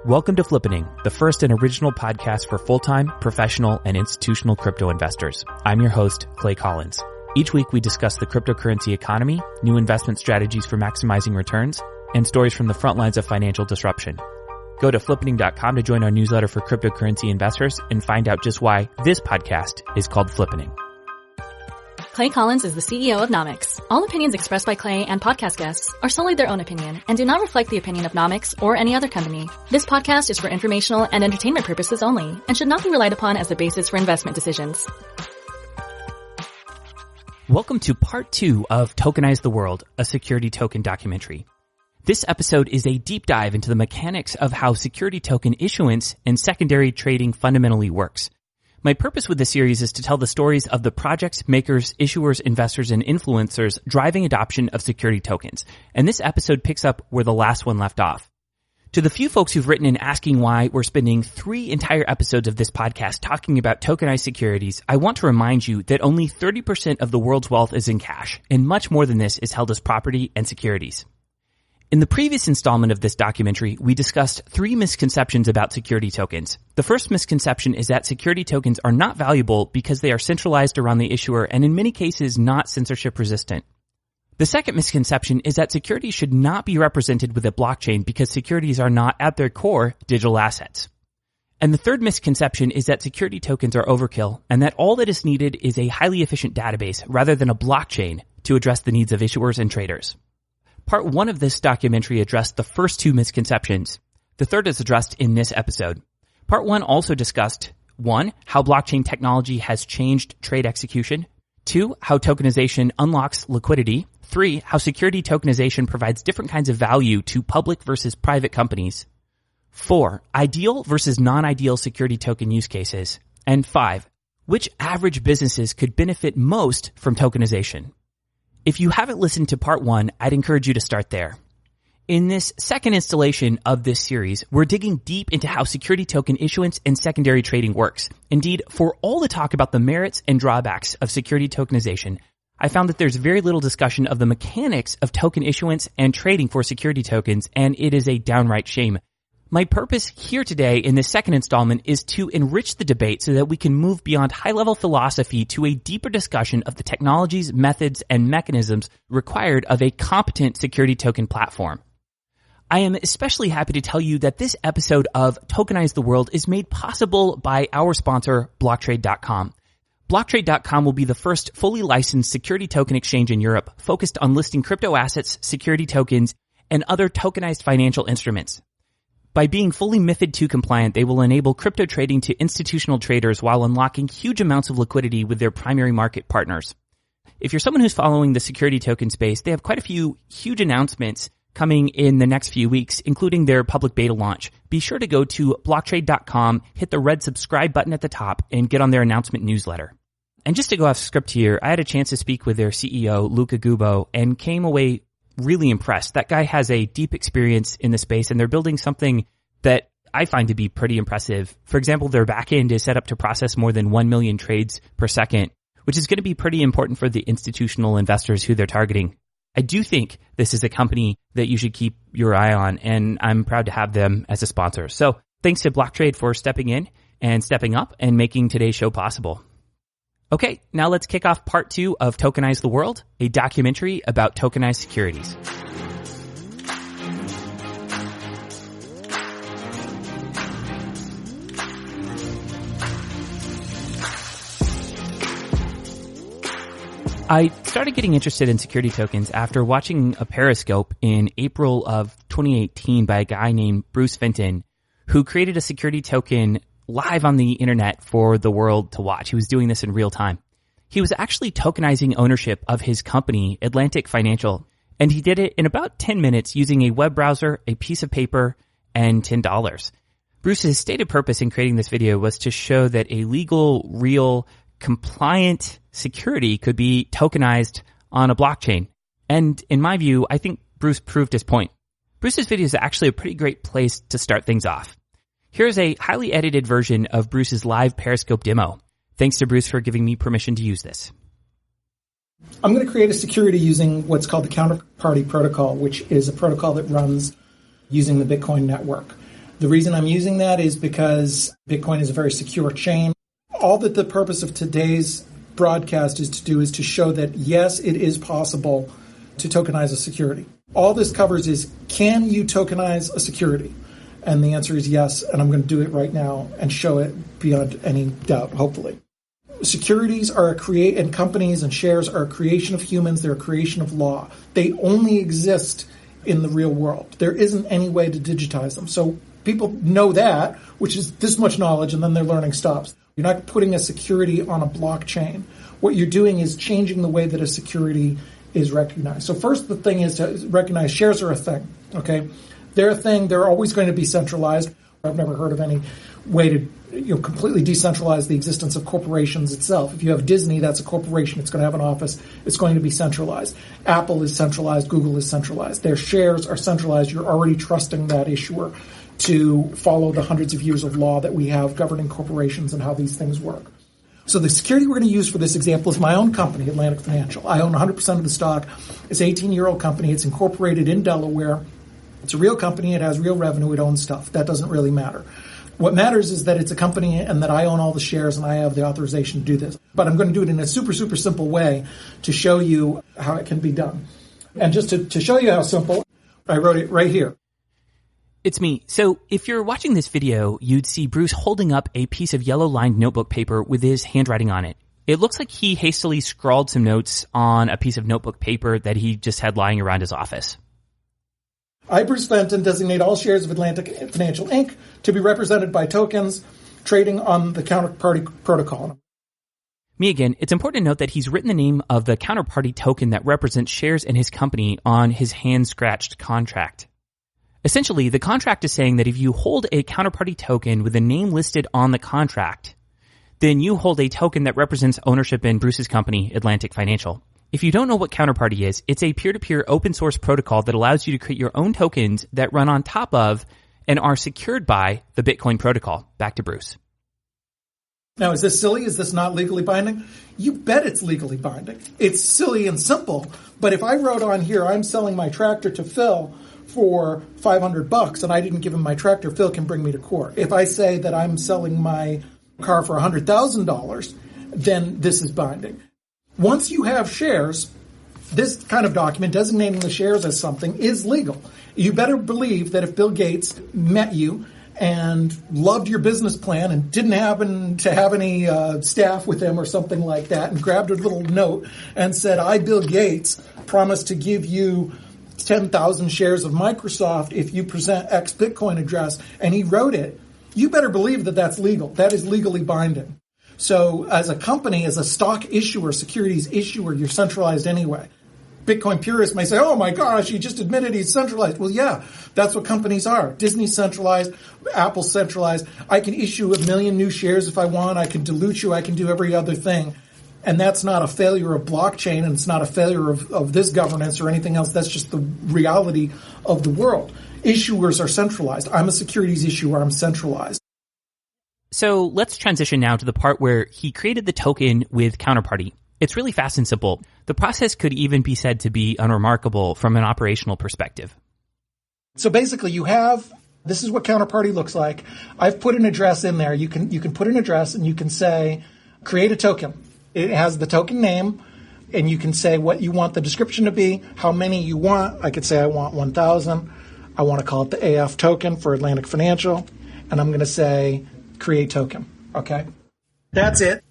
Welcome to Flippening, the first and original podcast for full-time, professional, and institutional crypto investors. I'm your host, Clay Collins. Each week we discuss the cryptocurrency economy, new investment strategies for maximizing returns, and stories from the front lines of financial disruption. Go to flippening.com to join our newsletter for cryptocurrency investors and find out just why this podcast is called Flippening. Clay Collins is the CEO of Nomics. All opinions expressed by Clay and podcast guests are solely their own opinion and do not reflect the opinion of Nomics or any other company. This podcast is for informational and entertainment purposes only and should not be relied upon as the basis for investment decisions. Welcome to part 2 of Tokenize the World, a security token documentary. This episode is a deep dive into the mechanics of how security token issuance and secondary trading fundamentally works. My purpose with this series is to tell the stories of the projects, makers, issuers, investors, and influencers driving adoption of security tokens. And this episode picks up where the last one left off. To the few folks who've written in asking why we're spending 3 entire episodes of this podcast talking about tokenized securities, I want to remind you that only 30% of the world's wealth is in cash, and much more than this is held as property and securities. In the previous installment of this documentary, we discussed 3 misconceptions about security tokens. The first misconception is that security tokens are not valuable because they are centralized around the issuer and in many cases not censorship resistant. The second misconception is that securities should not be represented with a blockchain because securities are not at their core digital assets. And the third misconception is that security tokens are overkill and that all that is needed is a highly efficient database rather than a blockchain to address the needs of issuers and traders. Part 1 of this documentary addressed the first 2 misconceptions. The third is addressed in this episode. Part 1 also discussed 1. How blockchain technology has changed trade execution. 2. How tokenization unlocks liquidity. 3. How security tokenization provides different kinds of value to public versus private companies. 4. Ideal versus non-ideal security token use cases. And 5. Which average businesses could benefit most from tokenization. If you haven't listened to part 1, I'd encourage you to start there. In this second installation of this series, we're digging deep into how security token issuance and secondary trading works. Indeed, for all the talk about the merits and drawbacks of security tokenization, I found that there's very little discussion of the mechanics of token issuance and trading for security tokens, and it is a downright shame. My purpose here today in this second installment is to enrich the debate so that we can move beyond high-level philosophy to a deeper discussion of the technologies, methods, and mechanisms required of a competent security token platform. I am especially happy to tell you that this episode of Tokenize the World is made possible by our sponsor, Blocktrade.com. Blocktrade.com will be the first fully licensed security token exchange in Europe focused on listing crypto assets, security tokens, and other tokenized financial instruments. By being fully MiFID II compliant, they will enable crypto trading to institutional traders while unlocking huge amounts of liquidity with their primary market partners. If you're someone who's following the security token space, they have quite a few huge announcements coming in the next few weeks, including their public beta launch. Be sure to go to blocktrade.com, hit the red subscribe button at the top, and get on their announcement newsletter. And just to go off script here, I had a chance to speak with their CEO, Luca Gubbo, and came away really impressed. That guy has a deep experience in the space, and they're building something that I find to be pretty impressive. For example, their backend is set up to process more than 1 million trades per second, which is going to be pretty important for the institutional investors who they're targeting. I do think this is a company that you should keep your eye on, and I'm proud to have them as a sponsor. So thanks to Blocktrade for stepping in and stepping up and making today's show possible. Okay, now let's kick off part 2 of Tokenize the World, a documentary about tokenized securities. I started getting interested in security tokens after watching a Periscope in April of 2018 by a guy named Bruce Fenton, who created a security token live on the internet for the world to watch. He was doing this in real time. He was actually tokenizing ownership of his company, Atlantic Financial, and he did it in about 10 minutes using a web browser, a piece of paper, and $10. Bruce's stated purpose in creating this video was to show that a legal, real, compliant security could be tokenized on a blockchain. And in my view, I think Bruce proved his point. Bruce's video is actually a pretty great place to start things off. Here's a highly edited version of Bruce's live Periscope demo. Thanks to Bruce for giving me permission to use this. I'm going to create a security using what's called the counterparty protocol, which is a protocol that runs using the Bitcoin network. The reason I'm using that is because Bitcoin is a very secure chain. All that the purpose of today's broadcast is to do is to show that, yes, it is possible to tokenize a security. All this covers is, can you tokenize a security? And the answer is yes, and I'm going to do it right now and show it beyond any doubt, hopefully. Securities are and companies and shares are a creation of humans. They're a creation of law. They only exist in the real world. There isn't any way to digitize them. So people know that, which is this much knowledge, and then their learning stops. You're not putting a security on a blockchain. What you're doing is changing the way that a security is recognized. So first, the thing is to recognize shares are a thing, okay? They're a thing. They're always going to be centralized. I've never heard of any way to completely decentralize the existence of corporations itself. If you have Disney, that's a corporation. It's going to have an office. It's going to be centralized. Apple is centralized. Google is centralized. Their shares are centralized. You're already trusting that issuer to follow the hundreds of years of law that we have governing corporations and how these things work. So the security we're going to use for this example is my own company, Atlantic Financial. I own 100% of the stock. It's an 18-year-old company. It's incorporated in Delaware. It's a real company. It has real revenue. It owns stuff. That doesn't really matter. What matters is that it's a company and that I own all the shares and I have the authorization to do this. But I'm going to do it in a super, super simple way to show you how it can be done. And just to show you how simple, I wrote it right here. It's me. So if you're watching this video, you'd see Bruce holding up a piece of yellow-lined notebook paper with his handwriting on it. It looks like he hastily scrawled some notes on a piece of notebook paper that he just had lying around his office. I, Bruce Fenton, designate all shares of Atlantic Financial, Inc. to be represented by tokens trading on the counterparty protocol. Me again, it's important to note that he's written the name of the counterparty token that represents shares in his company on his hand-scratched contract. Essentially, the contract is saying that if you hold a counterparty token with a name listed on the contract, then you hold a token that represents ownership in Bruce's company, Atlantic Financial. If you don't know what counterparty is, it's a peer-to-peer open source protocol that allows you to create your own tokens that run on top of and are secured by the Bitcoin protocol. Back to Bruce. Now, is this silly? Is this not legally binding? You bet it's legally binding. It's silly and simple, but if I wrote on here, I'm selling my tractor to Phil for $500 and I didn't give him my tractor, Phil can bring me to court. If I say that I'm selling my car for $100,000, then this is binding. Once you have shares, this kind of document designating the shares as something is legal. You better believe that if Bill Gates met you and loved your business plan and didn't happen to have any staff with him or something like that and grabbed a little note and said, I, Bill Gates, promise to give you 10,000 shares of Microsoft if you present X Bitcoin address, and he wrote it, you better believe that that's legal. That is legally binding. So as a company, as a stock issuer, securities issuer, you're centralized anyway. Bitcoin purists may say, oh my gosh, he just admitted he's centralized. Well, yeah, that's what companies are. Disney's centralized, Apple's centralized. I can issue 1 million new shares if I want. I can dilute you. I can do every other thing. And that's not a failure of blockchain, and it's not a failure of this governance or anything else. That's just the reality of the world. Issuers are centralized. I'm a securities issuer. I'm centralized. So let's transition now to the part where he created the token with counterparty. It's really fast and simple. The process could even be said to be unremarkable from an operational perspective. So basically this is what counterparty looks like. I've put an address in there. You can put an address and you can say, create a token. It has the token name, and you can say what you want the description to be, how many you want. I could say I want 1,000. I want to call it the AF token for Atlantic Financial, and I'm going to say create token. Okay? That's it.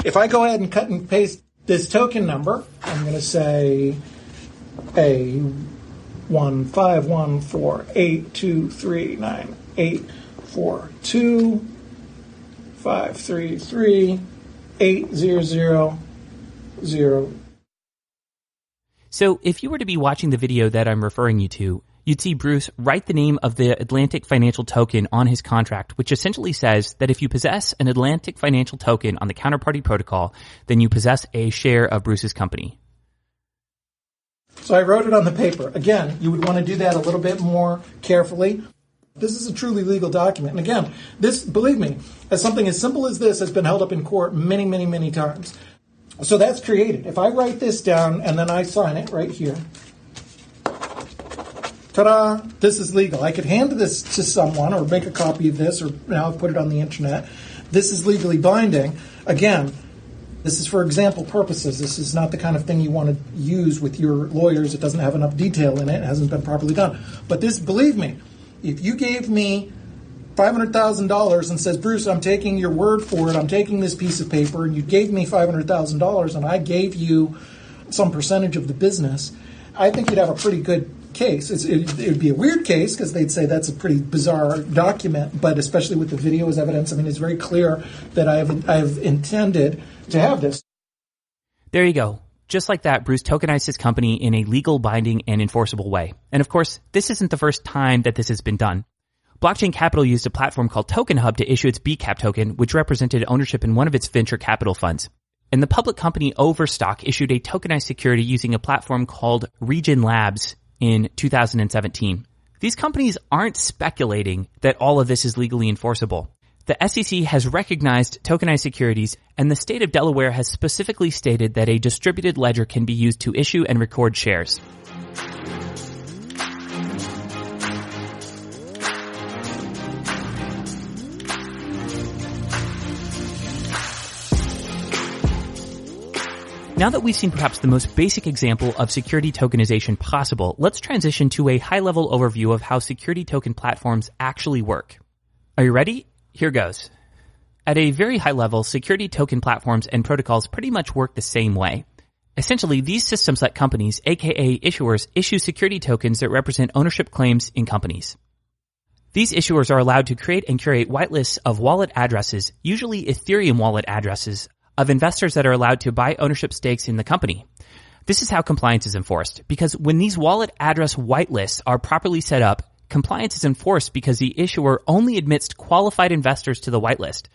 If I go ahead and cut and paste this token number, I'm going to say A1514823984335338000. So if you were to be watching the video that I'm referring you to, you'd see Bruce write the name of the Atlantic Financial token on his contract, which essentially says that if you possess an Atlantic Financial token on the counterparty protocol, then you possess a share of Bruce's company. So I wrote it on the paper. Again, you would want to do that a little bit more carefully. This is a truly legal document. And again, this, believe me, as something as simple as this has been held up in court many, many, many times. So that's created. If I write this down and then I sign it right here, ta-da, this is legal. I could hand this to someone or make a copy of this or now put it on the internet. This is legally binding. Again, this is for example purposes. This is not the kind of thing you want to use with your lawyers. It doesn't have enough detail in it. It hasn't been properly done. But this, believe me, if you gave me $500,000 and says, Bruce, I'm taking your word for it. I'm taking this piece of paper, and you gave me $500,000 and I gave you some percentage of the business, I think you'd have a pretty good case. It would be a weird case because they'd say that's a pretty bizarre document, but especially with the video as evidence, I mean, it's very clear that I have intended to have this. There you go. Just like that, Bruce tokenized his company in a legal, binding, and enforceable way. And of course, this isn't the first time that this has been done. Blockchain Capital used a platform called Token Hub to issue its BCAP token, which represented ownership in one of its venture capital funds. And the public company Overstock issued a tokenized security using a platform called Region Labs in 2017. These companies aren't speculating that all of this is legally enforceable. The SEC has recognized tokenized securities, and the state of Delaware has specifically stated that a distributed ledger can be used to issue and record shares. Now that we've seen perhaps the most basic example of security tokenization possible, let's transition to a high-level overview of how security token platforms actually work. Are you ready? Here goes. At a very high level, security token platforms and protocols pretty much work the same way. Essentially, these systems let companies, aka issuers, issue security tokens that represent ownership claims in companies. These issuers are allowed to create and curate whitelists of wallet addresses, usually Ethereum wallet addresses, of investors that are allowed to buy ownership stakes in the company. This is how compliance is enforced, because when these wallet address whitelists are properly set up, compliance is enforced because the issuer only admits qualified investors to the whitelist.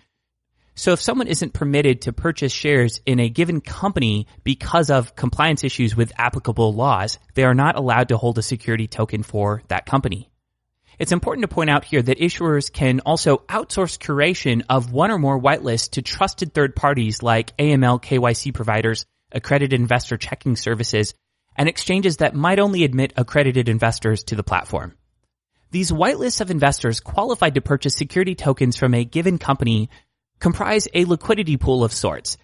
So if someone isn't permitted to purchase shares in a given company because of compliance issues with applicable laws, they are not allowed to hold a security token for that company. It's important to point out here that issuers can also outsource curation of one or more whitelists to trusted third parties like AML KYC providers, accredited investor checking services, and exchanges that might only admit accredited investors to the platform. These whitelists of investors qualified to purchase security tokens from a given company comprise a liquidity pool of sorts.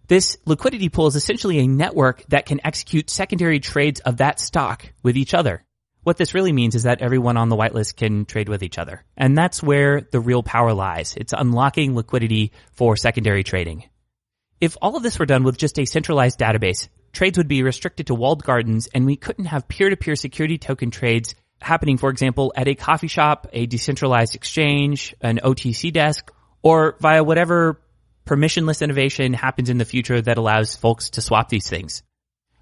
This liquidity pool is essentially a network that can execute secondary trades of that stock with each other. What this really means is that everyone on the whitelist can trade with each other. And that's where the real power lies. It's unlocking liquidity for secondary trading. If all of this were done with just a centralized database, trades would be restricted to walled gardens, and we couldn't have peer-to-peer security token trades happening, for example, at a coffee shop, a decentralized exchange, an OTC desk, or via whatever permissionless innovation happens in the future that allows folks to swap these things.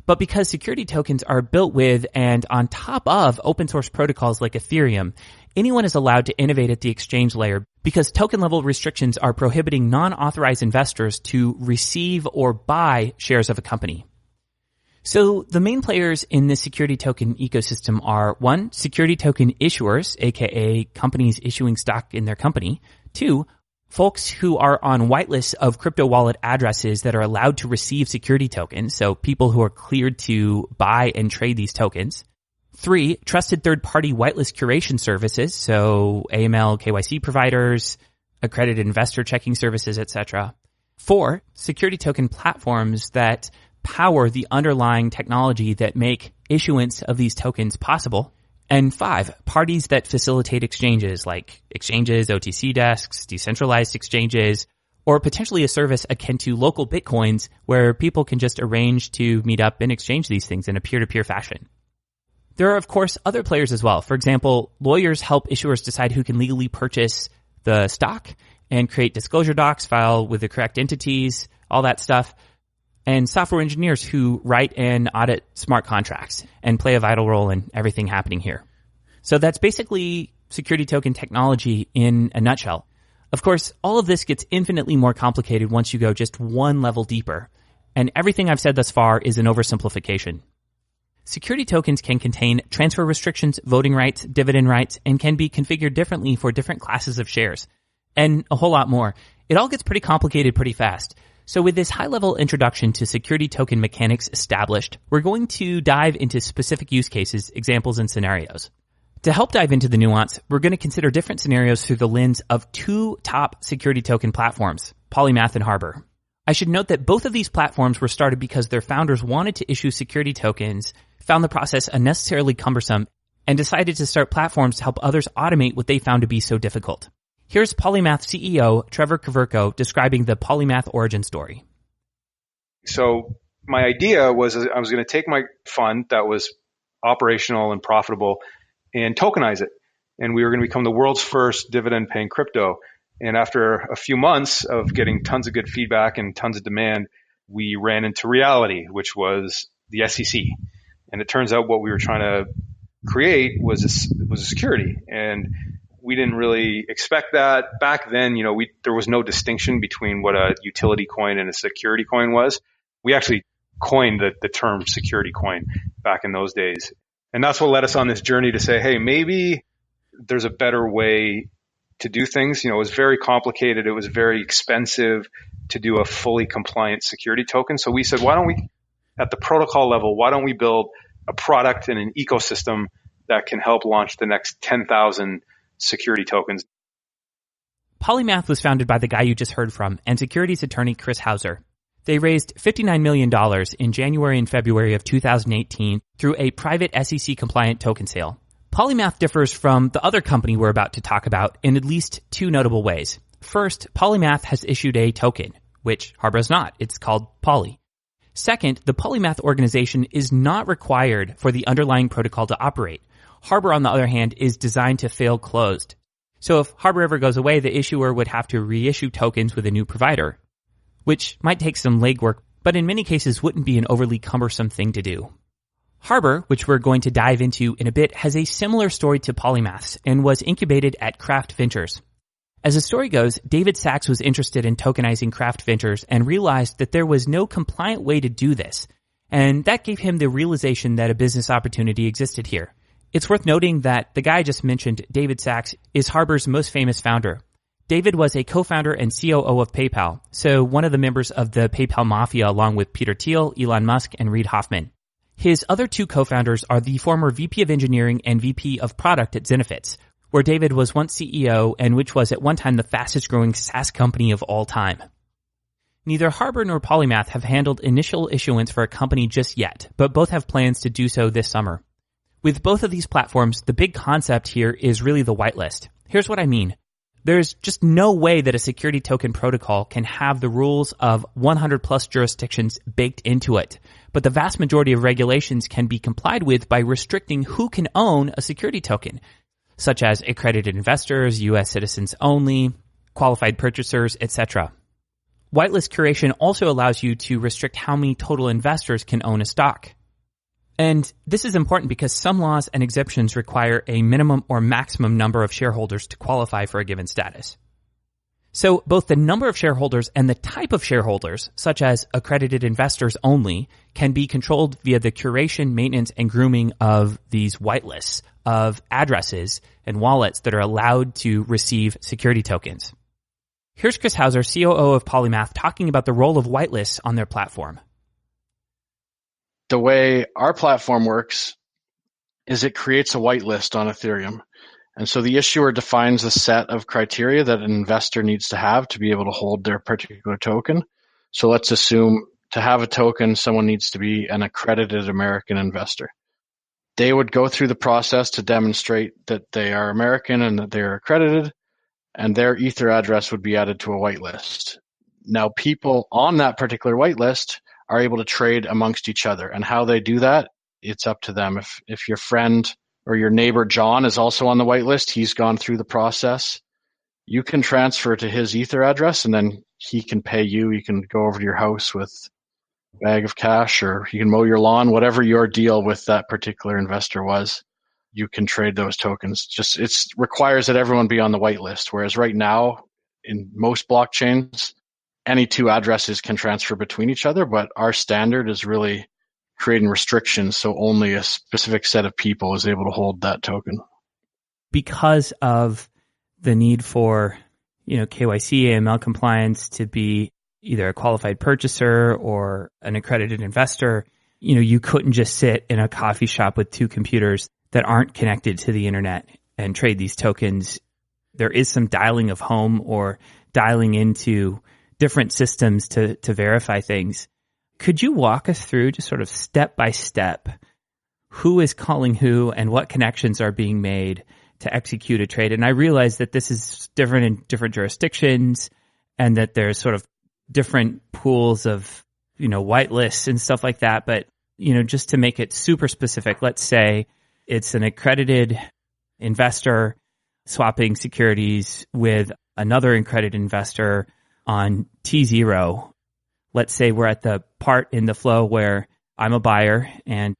But because security tokens are built with and on top of open source protocols like Ethereum, anyone is allowed to innovate at the exchange layer because token level restrictions are prohibiting non-authorized investors to receive or buy shares of a company. So the main players in the security token ecosystem are 1, security token issuers, aka companies issuing stock in their company. 2, folks who are on whitelists of crypto wallet addresses that are allowed to receive security tokens, so people who are cleared to buy and trade these tokens. 3, trusted third-party whitelist curation services, so AML, KYC providers, accredited investor checking services, etc. 4, security token platforms that power the underlying technology that make issuance of these tokens possible. And 5, parties that facilitate exchanges like exchanges, OTC desks, decentralized exchanges, or potentially a service akin to local Bitcoins where people can just arrange to meet up and exchange these things in a peer-to-peer fashion. There are, of course, other players as well. For example, lawyers help issuers decide who can legally purchase the stock and create disclosure docs, file with the correct entities, all that stuff. And software engineers who write and audit smart contracts and play a vital role in everything happening here. So that's basically security token technology in a nutshell. Of course, all of this gets infinitely more complicated once you go just one level deeper. And everything I've said thus far is an oversimplification. Security tokens can contain transfer restrictions, voting rights, dividend rights, and can be configured differently for different classes of shares. And a whole lot more. It all gets pretty complicated pretty fast. So with this high-level introduction to security token mechanics established, we're going to dive into specific use cases, examples, and scenarios. To help dive into the nuance, we're going to consider different scenarios through the lens of two top security token platforms, Polymath and Harbor. I should note that both of these platforms were started because their founders wanted to issue security tokens, found the process unnecessarily cumbersome, and decided to start platforms to help others automate what they found to be so difficult. Here's Polymath CEO Trevor Kverko describing the Polymath origin story. So my idea was I was going to take my fund that was operational and profitable and tokenize it. And we were going to become the world's first dividend-paying crypto. And after a few months of getting tons of good feedback and tons of demand, we ran into reality, which was the SEC. And it turns out what we were trying to create was a security. And we didn't really expect that. Back then, there was no distinction between what a utility coin and a security coin was. We actually coined the term security coin back in those days. And that's what led us on this journey to say, hey, maybe there's a better way to do things. It was very complicated. It was very expensive to do a fully compliant security token. So we said, why don't we, at the protocol level, why don't we build a product and an ecosystem that can help launch the next 10,000 security tokens? Polymath was founded by the guy you just heard from and securities attorney Chris Hauser. They raised $59 million in January and February of 2018 through a private SEC-compliant token sale. Polymath differs from the other company we're about to talk about in at least two notable ways. First, Polymath has issued a token, which Harbor is not. It's called Poly. Second, the Polymath organization is not required for the underlying protocol to operate. Harbor, on the other hand, is designed to fail closed. So if Harbor ever goes away, the issuer would have to reissue tokens with a new provider, which might take some legwork, but in many cases wouldn't be an overly cumbersome thing to do. Harbor, which we're going to dive into in a bit, has a similar story to Polymath's and was incubated at Craft Ventures. As the story goes, David Sachs was interested in tokenizing Craft Ventures and realized that there was no compliant way to do this, and that gave him the realization that a business opportunity existed here. It's worth noting that the guy I just mentioned, David Sachs, is Harbor's most famous founder. David was a co-founder and COO of PayPal, so one of the members of the PayPal mafia along with Peter Thiel, Elon Musk, and Reid Hoffman. His other two co-founders are the former VP of Engineering and VP of Product at Zenefits, where David was once CEO and which was at one time the fastest growing SaaS company of all time. Neither Harbor nor Polymath have handled initial issuance for a company just yet, but both have plans to do so this summer. With both of these platforms, the big concept here is really the whitelist. Here's what I mean. There's just no way that a security token protocol can have the rules of 100 plus jurisdictions baked into it. But the vast majority of regulations can be complied with by restricting who can own a security token, such as accredited investors, U.S. citizens only, qualified purchasers, etc. Whitelist curation also allows you to restrict how many total investors can own a stock. And this is important because some laws and exemptions require a minimum or maximum number of shareholders to qualify for a given status. So both the number of shareholders and the type of shareholders, such as accredited investors only, can be controlled via the curation, maintenance, and grooming of these whitelists of addresses and wallets that are allowed to receive security tokens. Here's Chris Hauser, COO of Polymath, talking about the role of whitelists on their platform. The way our platform works is it creates a whitelist on Ethereum. And so the issuer defines a set of criteria that an investor needs to have to be able to hold their particular token. So let's assume to have a token, someone needs to be an accredited American investor. They would go through the process to demonstrate that they are American and that they are accredited, and their Ether address would be added to a whitelist. Now, people on that particular whitelist are able to trade amongst each other. And how they do that, it's up to them. If your friend or your neighbor John is also on the whitelist, he's gone through the process, you can transfer to his Ether address and then he can pay you. You can go over to your house with a bag of cash, or you can mow your lawn, whatever your deal with that particular investor was, you can trade those tokens. It requires that everyone be on the whitelist. Whereas right now, in most blockchains, any two addresses can transfer between each other, but our standard is really creating restrictions so only a specific set of people is able to hold that token. Because of the need for, KYC, AML compliance to be either a qualified purchaser or an accredited investor, you couldn't just sit in a coffee shop with two computers. that aren't connected to the internet and trade these tokens, there is some dialing of home or dialing into different systems to verify things. Could you walk us through just sort of step by step who is calling who and what connections are being made to execute a trade? And I realize that this is different in different jurisdictions and that there's sort of different pools of, whitelists and stuff like that. But, just to make it super specific, let's say it's an accredited investor swapping securities with another accredited investor on T0. Let's say we're at the part in the flow where I'm a buyer and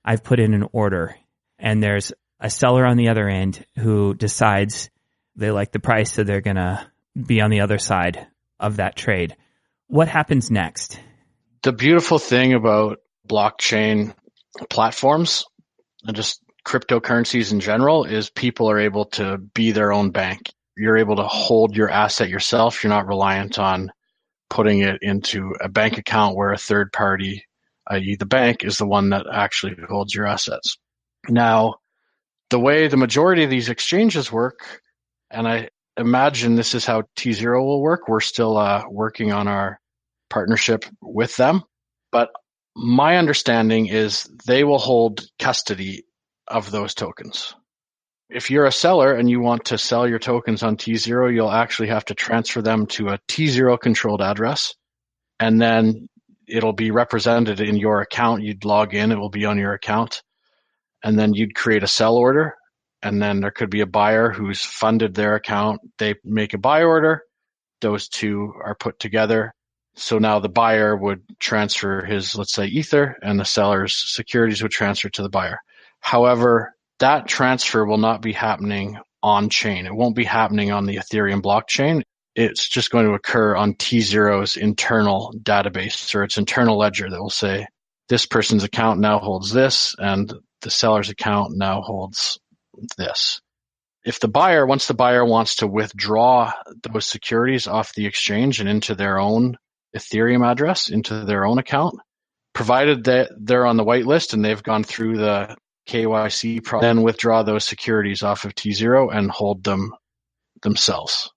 I've put in an order and there's a seller on the other end who decides they like the price, so they're going to be on the other side of that trade. What happens next? The beautiful thing about blockchain platforms and just cryptocurrencies in general is people are able to be their own bank. You're able to hold your asset yourself. You're not reliant on putting it into a bank account where a third party, i.e. the bank, is the one that actually holds your assets. Now, the way the majority of these exchanges work, and I imagine this is how T0 will work, we're still working on our partnership with them, but my understanding is they will hold custody of those tokens. If you're a seller and you want to sell your tokens on T0, you'll actually have to transfer them to a T0 controlled address, and then it'll be represented in your account. You'd log in, it will be on your account, and then you'd create a sell order, and then there could be a buyer who's funded their account. They make a buy order. Those two are put together. So now the buyer would transfer his, let's say, Ether, and the seller's securities would transfer to the buyer. However, that transfer will not be happening on chain. It won't be happening on the Ethereum blockchain. It's just going to occur on T0's internal database or its internal ledger that will say, this person's account now holds this, and the seller's account now holds this. If the buyer, once the buyer wants to withdraw those securities off the exchange and into their own Ethereum address, into their own account, provided that they're on the whitelist and they've gone through the KYC process, then withdraw those securities off of T0 and hold them themselves.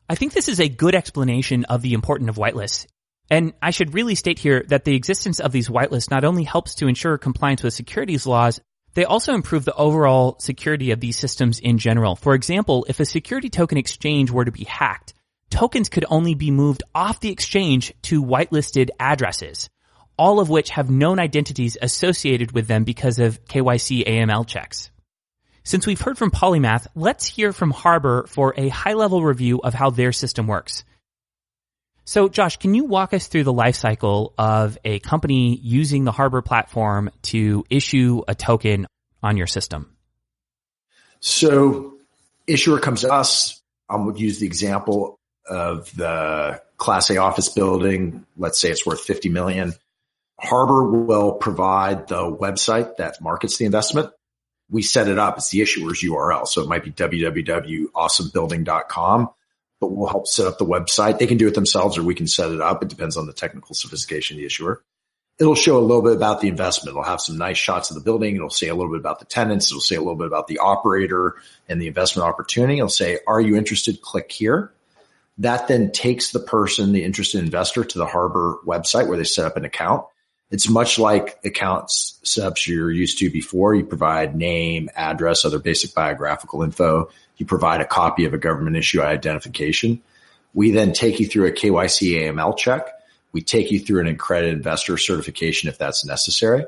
I think this is a good explanation of the importance of whitelists. And I should really state here that the existence of these whitelists not only helps to ensure compliance with securities laws, they also improve the overall security of these systems in general. For example, if a security token exchange were to be hacked, tokens could only be moved off the exchange to whitelisted addresses, all of which have known identities associated with them because of KYC AML checks. Since we've heard from Polymath, let's hear from Harbor for a high-level review of how their system works. So, Josh, can you walk us through the life cycle of a company using the Harbor platform to issue a token on your system? So, issuer comes to us. I would use the example of the Class A office building. Let's say it's worth $50 million. Harbor will provide the website that markets the investment. We set it up. It's the issuer's URL. So it might be www.awesomebuilding.com, but we'll help set up the website. They can do it themselves or we can set it up. It depends on the technical sophistication of the issuer. It'll show a little bit about the investment. It'll have some nice shots of the building. It'll say a little bit about the tenants. It'll say a little bit about the operator and the investment opportunity. It'll say, are you interested? Click here. That then takes the person, the interested investor, to the Harbor website where they set up an account. It's much like account setups you're used to before. You provide name, address, other basic biographical info. You provide a copy of a government issue identification. We then take you through a KYC AML check. We take you through an accredited investor certification if that's necessary.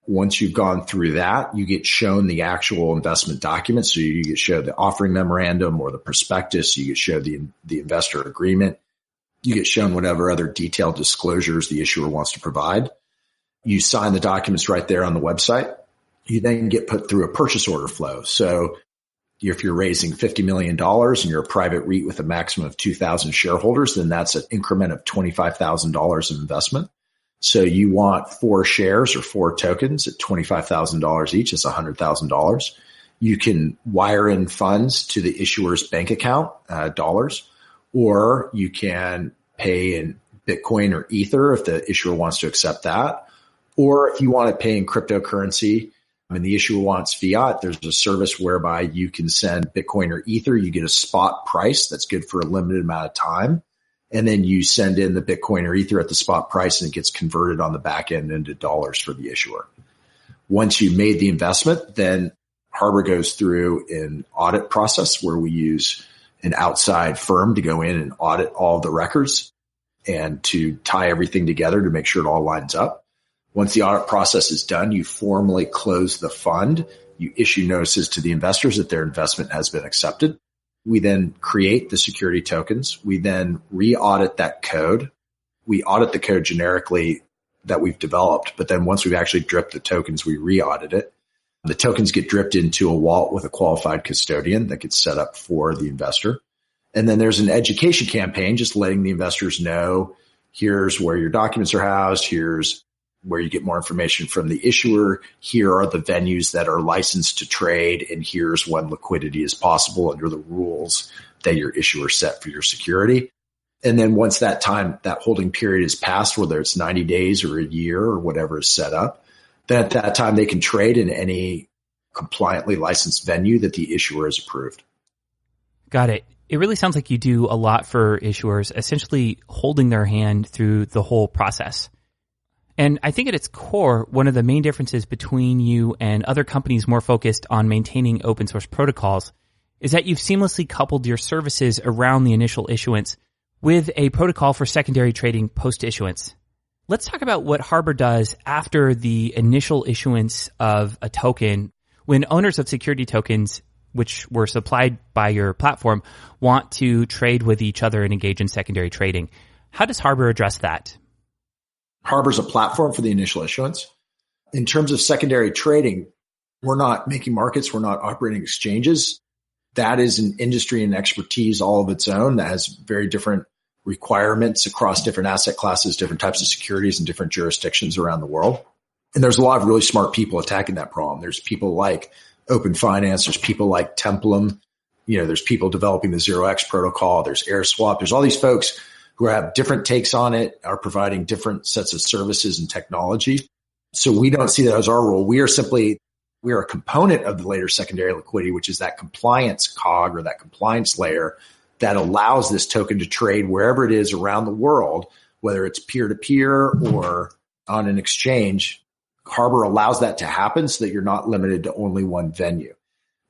Once you've gone through that, you get shown the actual investment documents. So you get shown the offering memorandum or the prospectus. You get shown the investor agreement. You get shown whatever other detailed disclosures the issuer wants to provide. You sign the documents right there on the website. You then get put through a purchase order flow. So if you're raising $50 million and you're a private REIT with a maximum of 2,000 shareholders, then that's an increment of $25,000 of investment. So you want 4 shares or 4 tokens at $25,000 each. It's $100,000. You can wire in funds to the issuer's bank account, dollars, or you can pay in Bitcoin or Ether if the issuer wants to accept that. Or if you want to pay in cryptocurrency, And the issuer wants fiat. There's a service whereby you can send Bitcoin or Ether. You get a spot price that's good for a limited amount of time. And then you send in the Bitcoin or Ether at the spot price and it gets converted on the back end into dollars for the issuer. Once you've made the investment, then Harbor goes through an audit process where we use an outside firm to go in and audit all the records and to tie everything together to make sure it all lines up. Once the audit process is done, you formally close the fund. You issue notices to the investors that their investment has been accepted. We then create the security tokens. We then re-audit that code. We audit the code generically that we've developed, but then once we've actually dripped the tokens, we re-audit it. The tokens get dripped into a wallet with a qualified custodian that gets set up for the investor. And then there's an education campaign just letting the investors know, here's where your documents are housed, here's where you get more information from the issuer, here are the venues that are licensed to trade, and here's when liquidity is possible under the rules that your issuer set for your security. And then once that time, that holding period is passed, whether it's 90 days or a year or whatever is set up, then at that time they can trade in any compliantly licensed venue that the issuer has approved. Got it. It really sounds like you do a lot for issuers, essentially holding their hand through the whole process. And I think at its core, one of the main differences between you and other companies more focused on maintaining open source protocols is that you've seamlessly coupled your services around the initial issuance with a protocol for secondary trading post-issuance. Let's talk about what Harbor does after the initial issuance of a token when owners of security tokens, which were supplied by your platform, want to trade with each other and engage in secondary trading. How does Harbor address that? Harbor's a platform for the initial issuance. In terms of secondary trading, we're not making markets. We're not operating exchanges. That is an industry and expertise all of its own that has very different requirements across different asset classes, different types of securities, and different jurisdictions around the world. And there's a lot of really smart people attacking that problem. There's people like Open Finance. There's people like Templum. There's people developing the 0x protocol. There's AirSwap. There's all these folks who have different takes on it, are providing different sets of services and technology. So we don't see that as our role. We are a component of the later secondary liquidity, which is that compliance cog or that compliance layer that allows this token to trade wherever it is around the world, whether it's peer-to-peer or on an exchange. Harbor allows that to happen so that you're not limited to only one venue.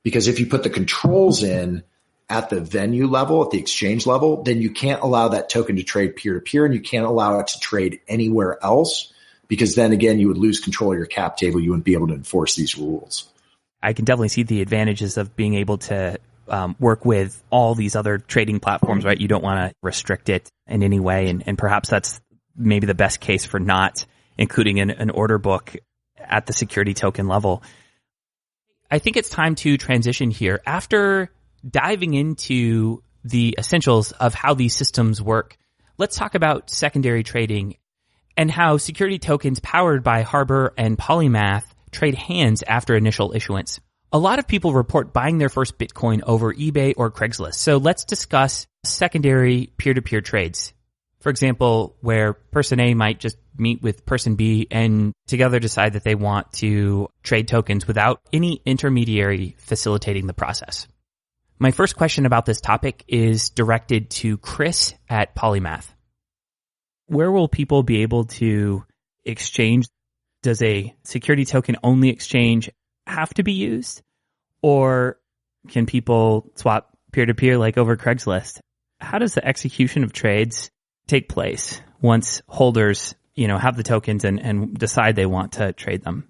Because if you put the controls in at the venue level, at the exchange level, then you can't allow that token to trade peer-to-peer and you can't allow it to trade anywhere else, because then again, you would lose control of your cap table. You wouldn't be able to enforce these rules. I can definitely see the advantages of being able to work with all these other trading platforms, right? You don't want to restrict it in any way. And perhaps that's maybe the best case for not including an order book at the security token level. I think it's time to transition here. After diving into the essentials of how these systems work, let's talk about secondary trading and how security tokens powered by Harbor and Polymath trade hands after initial issuance. A lot of people report buying their first Bitcoin over eBay or Craigslist. So let's discuss secondary peer-to-peer trades. For example, where person A might just meet with person B and together decide that they want to trade tokens without any intermediary facilitating the process. My first question about this topic is directed to Chris at Polymath. Where will people be able to exchange? Does a security token only exchange have to be used? Or can people swap peer-to-peer like over Craigslist? How does the execution of trades take place once holders, have the tokens and decide they want to trade them?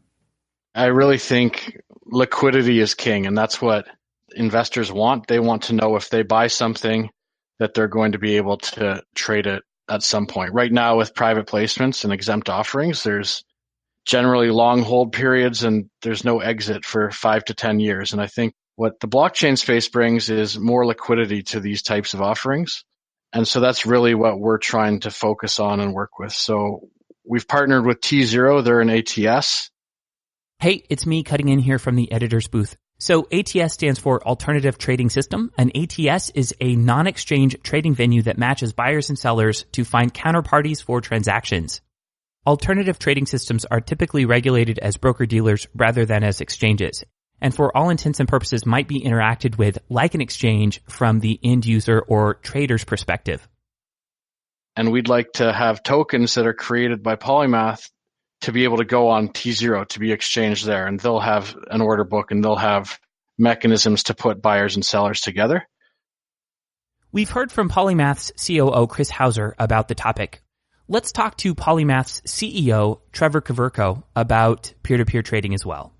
I really think liquidity is king, and that's what investors want. They want to know if they buy something that they're going to be able to trade it at some point. Right now with private placements and exempt offerings, there's generally long hold periods and there's no exit for 5 to 10 years. And I think what the blockchain space brings is more liquidity to these types of offerings. And so that's really what we're trying to focus on and work with. So we've partnered with T0. They're an ATS. Hey, it's me cutting in here from the editor's booth. So ATS stands for Alternative Trading System. An ATS is a non-exchange trading venue that matches buyers and sellers to find counterparties for transactions. alternative trading systems are typically regulated as broker-dealers rather than as exchanges, and for all intents and purposes might be interacted with like an exchange from the end user or trader's perspective. And we'd like to have tokens that are created by Polymath to be able to go on T0 to be exchanged there. And they'll have an order book and they'll have mechanisms to put buyers and sellers together. We've heard from Polymath's COO, Chris Hauser, about the topic. Let's talk to Polymath's CEO, Trevor Kaverko, about peer-to-peer trading as well.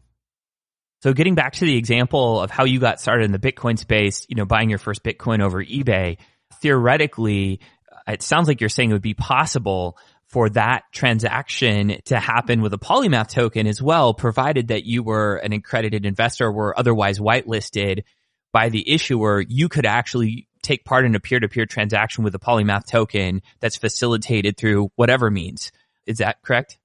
So getting back to the example of how you got started in the Bitcoin space, buying your first Bitcoin over eBay, theoretically, it sounds like you're saying it would be possible for that transaction to happen with a Polymath token as well, provided that you were an accredited investor, were otherwise whitelisted by the issuer. You could actually take part in a peer-to-peer transaction with a Polymath token that's facilitated through whatever means. Is that correct?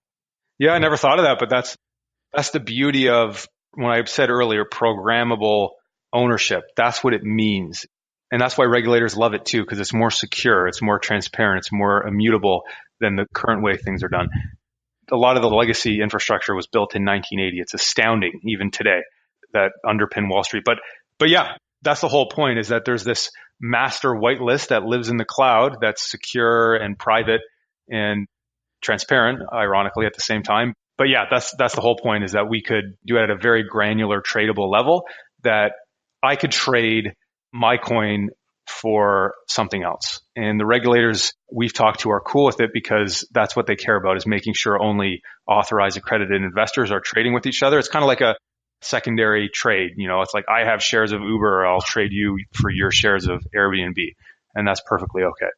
Yeah, I never thought of that, but that's the beauty of when I said earlier, programmable ownership. That's what it means. And that's why regulators love it too, because it's more secure, it's more transparent, it's more immutable than the current way things are done. A lot of the legacy infrastructure was built in 1980. It's astounding even today that underpin Wall Street. But yeah, that's the whole point, is that there's this master whitelist that lives in the cloud that's secure and private and transparent, ironically, at the same time. But yeah, that's the whole point, is that we could do it at a very granular tradable level, that I could trade my coin for something else. And the regulators we've talked to are cool with it, because that's what they care about, is making sure only authorized accredited investors are trading with each other. It's kind of like a secondary trade. It's like, I have shares of Uber, I'll trade you for your shares of Airbnb. And that's perfectly okay.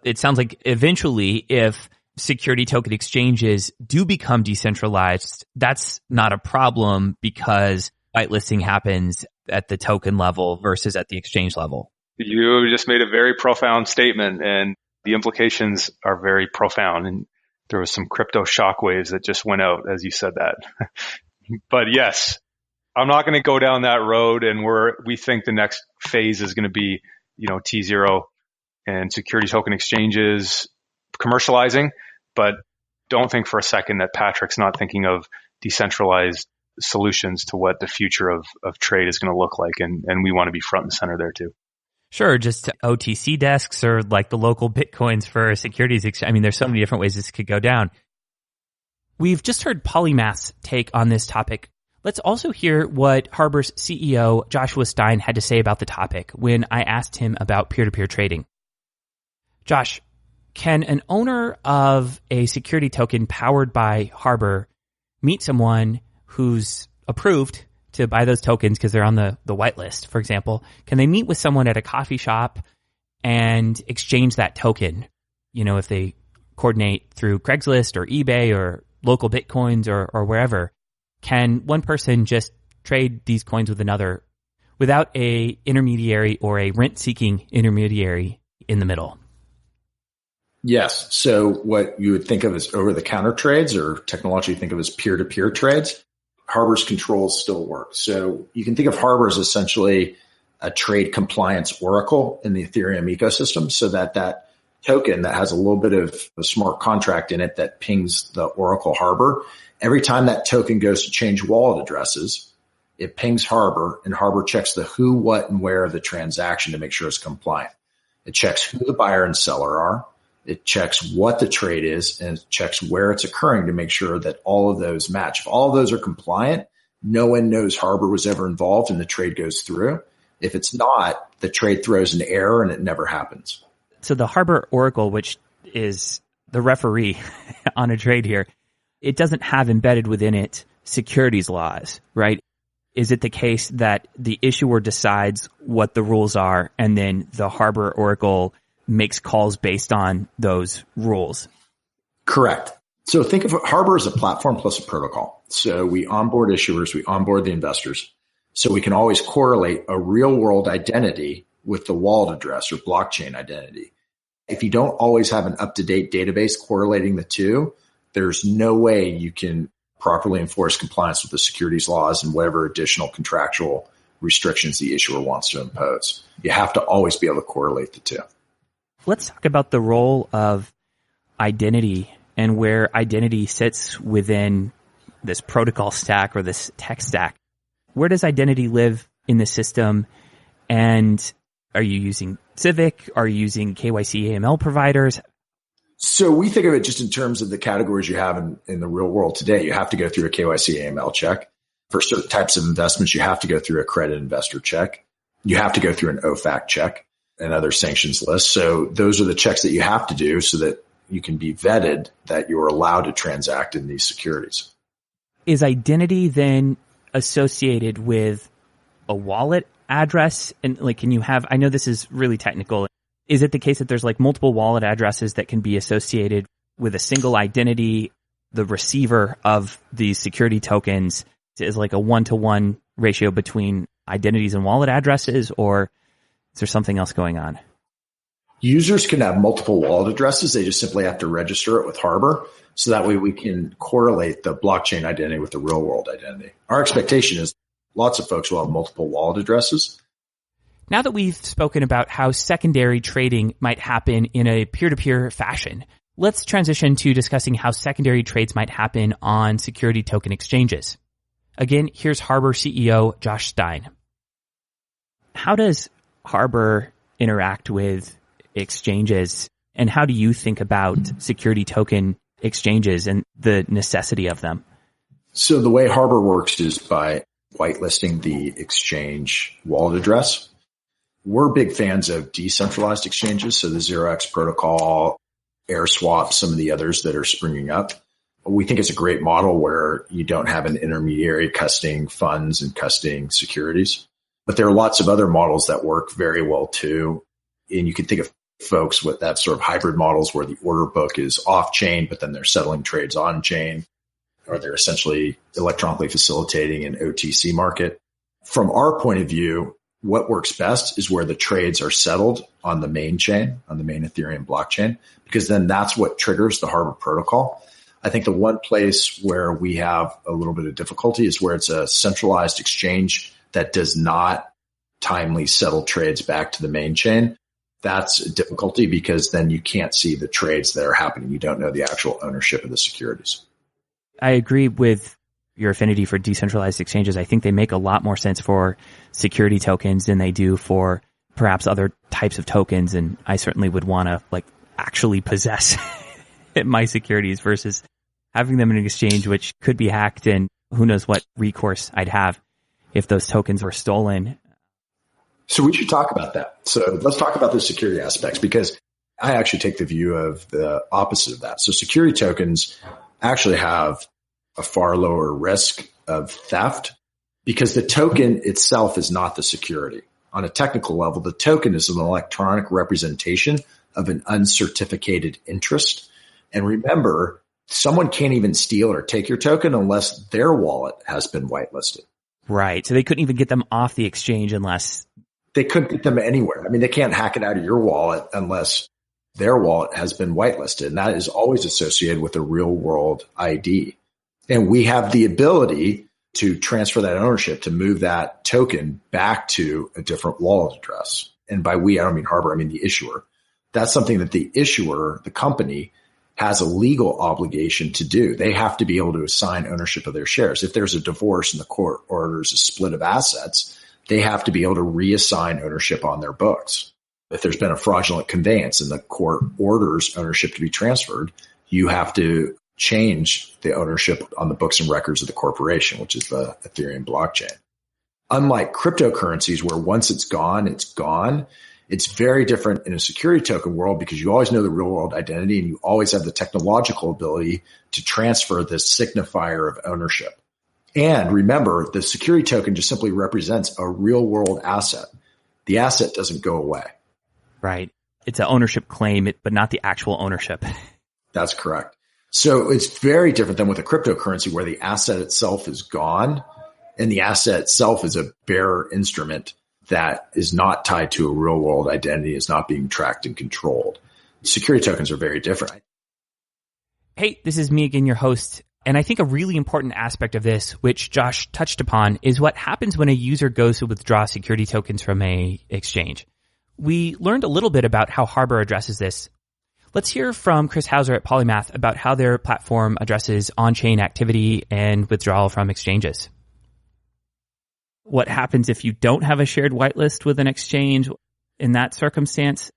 It sounds like eventually, if security token exchanges do become decentralized, that's not a problem, because whitelisting happens at the token level versus at the exchange level. You just made a very profound statement, and the implications are very profound. And there was some crypto shockwaves that just went out as you said that. But yes, I'm not going to go down that road. And we think the next phase is going to be, T0 and security token exchanges commercializing. But don't think for a second that Patrick's not thinking of decentralized solutions to what the future of trade is going to look like. And we want to be front and center there too. Sure, just OTC desks or like the local Bitcoins for securities exchange. I mean, there's so many different ways this could go down. We've just heard Polymath's take on this topic. Let's also hear what Harbor's CEO, Joshua Stein, had to say about the topic when I asked him about peer-to-peer trading. Josh, can an owner of a security token powered by Harbor meet someone who's approved to buy those tokens because they're on the whitelist, for example? Can they meet with someone at a coffee shop and exchange that token? If they coordinate through Craigslist or eBay or local Bitcoins or wherever, can one person just trade these coins with another without a intermediary or a rent-seeking intermediary in the middle? Yes. So what you would think of as over-the-counter trades, or technology think of as peer-to-peer trades, Harbor's controls still work. So you can think of Harbor as essentially a trade compliance oracle in the Ethereum ecosystem, so that token that has a little bit of a smart contract in it that pings the Oracle Harbor. Every time that token goes to change wallet addresses, it pings Harbor, and Harbor checks the who, what, and where of the transaction to make sure it's compliant. It checks who the buyer and seller are. It checks what the trade is, and it checks where it's occurring to make sure that all of those match. If all of those are compliant, no one knows Harbor was ever involved and the trade goes through. If it's not, the trade throws an error and it never happens. So the Harbor Oracle, which is the referee on a trade here, it doesn't have embedded within it securities laws, right? Is it the case that the issuer decides what the rules are and then the Harbor Oracle makes calls based on those rules? Correct. So think of Harbor as a platform plus a protocol. So we onboard issuers, we onboard the investors. So we can always correlate a real world identity with the wallet address or blockchain identity. If you don't always have an up-to-date database correlating the two, there's no way you can properly enforce compliance with the securities laws and whatever additional contractual restrictions the issuer wants to impose. You have to always be able to correlate the two. Let's talk about the role of identity and where identity sits within this protocol stack or this tech stack. Where does identity live in the system? And are you using Civic? Are you using KYC AML providers? So we think of it just in terms of the categories you have in the real world today. You have to go through a KYC AML check. For certain types of investments, you have to go through a credit investor check. You have to go through an OFAC check and other sanctions lists. So those are the checks that you have to do so that you can be vetted that you're allowed to transact in these securities. Is identity then associated with a wallet address? And like, can you have, I know this is really technical. Is it the case that there's like multiple wallet addresses that can be associated with a single identity? The receiver of these security tokens is like a 1-to-1 ratio between identities and wallet addresses, or is there something else going on? Users can have multiple wallet addresses. They just simply have to register it with Harbor. So that way we can correlate the blockchain identity with the real world identity. Our expectation is lots of folks will have multiple wallet addresses. Now that we've spoken about how secondary trading might happen in a peer-to-peer fashion, let's transition to discussing how secondary trades might happen on security token exchanges. Again, here's Harbor CEO Josh Stein. How does Harbor interact with exchanges, and how do you think about security token exchanges and the necessity of them? So the way Harbor works is by whitelisting the exchange wallet address. We're big fans of decentralized exchanges, so the 0x protocol, AirSwap, some of the others that are springing up. We think it's a great model where you don't have an intermediary custodying funds and custodying securities. But there are lots of other models that work very well too. And you can think of folks with that sort of hybrid models where the order book is off chain, but then they're settling trades on chain, or they're essentially electronically facilitating an OTC market. From our point of view, what works best is where the trades are settled on the main chain, on the main Ethereum blockchain, because then that's what triggers the Harbor protocol. I think the one place where we have a little bit of difficulty is where it's a centralized exchange that does not timely settle trades back to the main chain. That's a difficulty because then you can't see the trades that are happening. You don't know the actual ownership of the securities. I agree with your affinity for decentralized exchanges. I think they make a lot more sense for security tokens than they do for perhaps other types of tokens. And I certainly would want to like actually possess my securities versus having them in an exchange, which could be hacked, and who knows what recourse I'd have if those tokens were stolen. So we should talk about that. So let's talk about the security aspects, because I actually take the view of the opposite of that. So security tokens actually have a far lower risk of theft because the token itself is not the security. On a technical level, the token is an electronic representation of an uncertificated interest. And remember, someone can't even steal or take your token unless their wallet has been whitelisted. Right. So they couldn't even get them off the exchange unless... They couldn't get them anywhere. I mean, they can't hack it out of your wallet unless their wallet has been whitelisted. And that is always associated with a real world ID. And we have the ability to transfer that ownership, to move that token back to a different wallet address. And by we, I don't mean Harbor, I mean the issuer. That's something that the issuer, the company, has a legal obligation to do. They have to be able to assign ownership of their shares. If there's a divorce and the court orders a split of assets, they have to be able to reassign ownership on their books. If there's been a fraudulent conveyance and the court orders ownership to be transferred, you have to change the ownership on the books and records of the corporation, which is the Ethereum blockchain. Unlike cryptocurrencies, where once it's gone, it's very different in a security token world because you always know the real world identity and you always have the technological ability to transfer this signifier of ownership. And remember, the security token just simply represents a real world asset. The asset doesn't go away. Right. It's an ownership claim, but not the actual ownership. That's correct. So it's very different than with a cryptocurrency where the asset itself is gone and the asset itself is a bearer instrument that is not tied to a real world identity, is not being tracked and controlled. Security tokens are very different. Hey, this is me again, your host. And I think a really important aspect of this, which Josh touched upon, is what happens when a user goes to withdraw security tokens from a exchange. We learned a little bit about how Harbor addresses this. Let's hear from Chris Hauser at Polymath about how their platform addresses on-chain activity and withdrawal from exchanges. What happens if you don't have a shared whitelist with an exchange in that circumstance?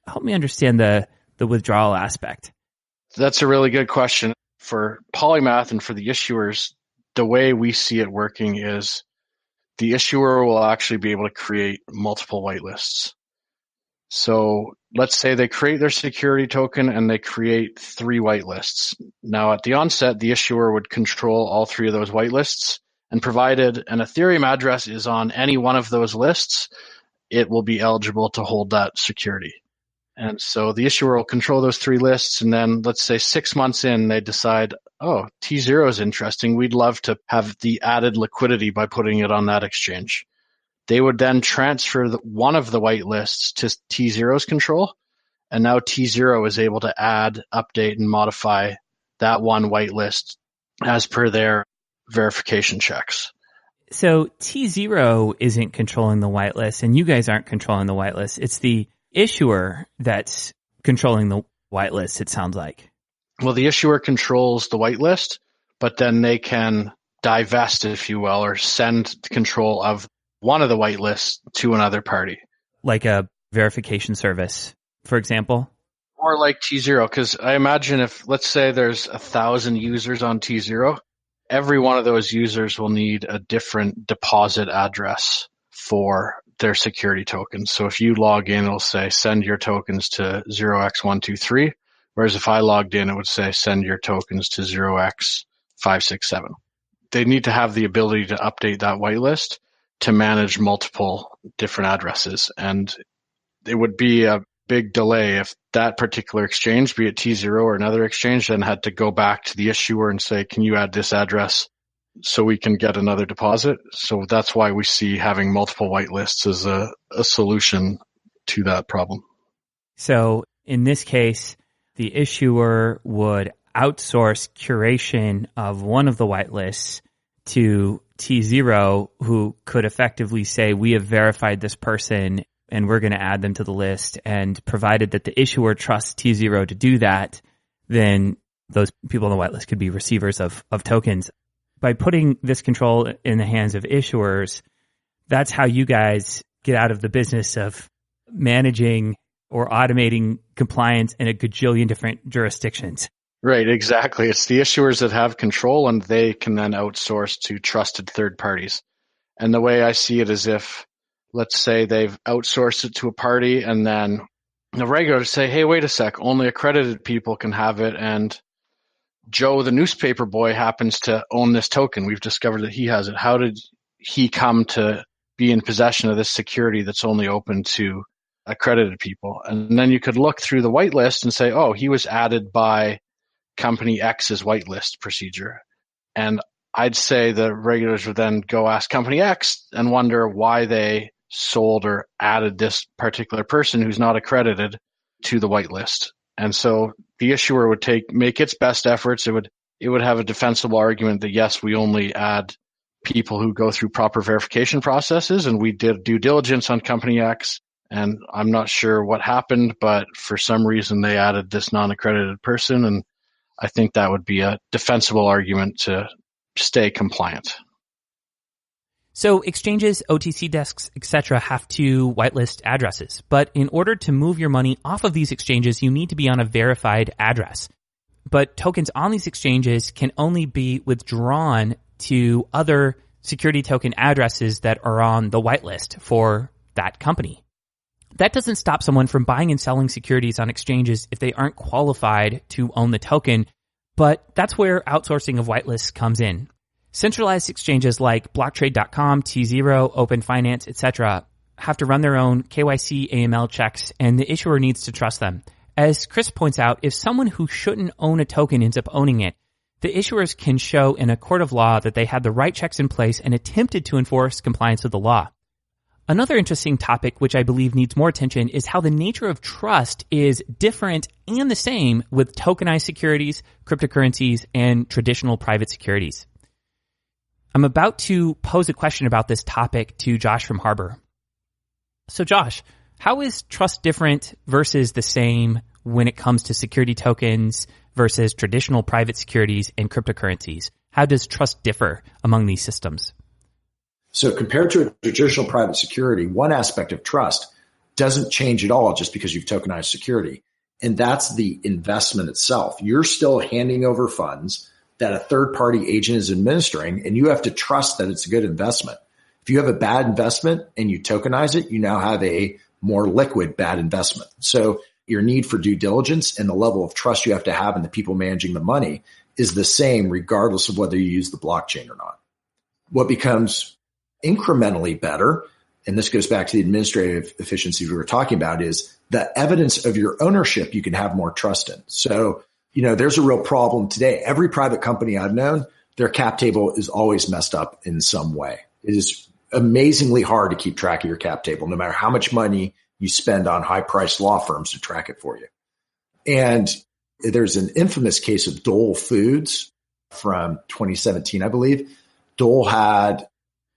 Help me understand the withdrawal aspect. That's a really good question. For Polymath and for the issuers, the way we see it working is the issuer will actually be able to create multiple whitelists. So let's say they create their security token and they create 3 whitelists. Now at the onset, the issuer would control all 3 of those whitelists, and provided an Ethereum address is on any one of those lists, it will be eligible to hold that security. And so the issuer will control those 3 lists, and then let's say 6 months in, they decide, oh, T0 is interesting. We'd love to have the added liquidity by putting it on that exchange. They would then transfer one of the whitelists to T0's control, and now T0 is able to add, update, and modify that one whitelist as per their verification checks. So T0 isn't controlling the whitelist, and you guys aren't controlling the whitelist. It's the issuer that's controlling the whitelist, it sounds like. Well, the issuer controls the whitelist, but then they can divest, if you will, or send control of one of the whitelists to another party. Like a verification service, for example? Or like T0, because I imagine if, let's say there's 1,000 users on T0, every one of those users will need a different deposit address for their security tokens. So if you log in, it'll say send your tokens to 0x123, whereas if I logged in, it would say send your tokens to 0x567. They need to have the ability to update that whitelist to manage multiple different addresses. And it would be a big delay if that particular exchange, be it T0 or another exchange, then had to go back to the issuer and say, can you add this address so we can get another deposit? So that's why we see having multiple whitelists as a solution to that problem. So in this case, the issuer would outsource curation of one of the whitelists to T0, who could effectively say, we have verified this person and we're going to add them to the list. And provided that the issuer trusts T0 to do that, then those people on the whitelist could be receivers of tokens. By putting this control in the hands of issuers, that's how you guys get out of the business of managing or automating compliance in a gajillion different jurisdictions. Right, exactly. It's the issuers that have control, and they can then outsource to trusted third parties. And the way I see it is if, let's say they've outsourced it to a party, and then the regulators say, hey, wait a sec, only accredited people can have it, and Joe, the newspaper boy, happens to own this token. We've discovered that he has it. How did he come to be in possession of this security that's only open to accredited people? And then you could look through the whitelist and say, oh, he was added by company X's whitelist procedure. And I'd say the regulators would then go ask company X and wonder why they sold or added this particular person who's not accredited to the whitelist. And so the issuer would make its best efforts. It would have a defensible argument that, yes, we only add people who go through proper verification processes, and we did due diligence on company X. And I'm not sure what happened, but for some reason they added this non-accredited person. And I think that would be a defensible argument to stay compliant. So exchanges, OTC desks, etc. have to whitelist addresses. But in order to move your money off of these exchanges, you need to be on a verified address. But tokens on these exchanges can only be withdrawn to other security token addresses that are on the whitelist for that company. That doesn't stop someone from buying and selling securities on exchanges if they aren't qualified to own the token, but that's where outsourcing of whitelists comes in. Centralized exchanges like blocktrade.com, T0, Open Finance, etc. have to run their own KYC AML checks, and the issuer needs to trust them. As Chris points out, if someone who shouldn't own a token ends up owning it, the issuers can show in a court of law that they had the right checks in place and attempted to enforce compliance with the law. Another interesting topic, which I believe needs more attention, is how the nature of trust is different and the same with tokenized securities, cryptocurrencies, and traditional private securities. I'm about to pose a question about this topic to Josh from Harbor. So Josh, how is trust different versus the same when it comes to security tokens versus traditional private securities and cryptocurrencies? How does trust differ among these systems? So compared to a traditional private security, one aspect of trust doesn't change at all just because you've tokenized security. And that's the investment itself. You're still handing over funds that a third-party agent is administering, and you have to trust that it's a good investment. If you have a bad investment and you tokenize it, you now have a more liquid bad investment. So your need for due diligence and the level of trust you have to have in the people managing the money is the same regardless of whether you use the blockchain or not. What becomes incrementally better, and this goes back to the administrative efficiency we were talking about, is the evidence of your ownership you can have more trust in. So, there's a real problem today. Every private company I've known, their cap table is always messed up in some way. It is amazingly hard to keep track of your cap table, no matter how much money you spend on high-priced law firms to track it for you. And there's an infamous case of Dole Foods from 2017, I believe. Dole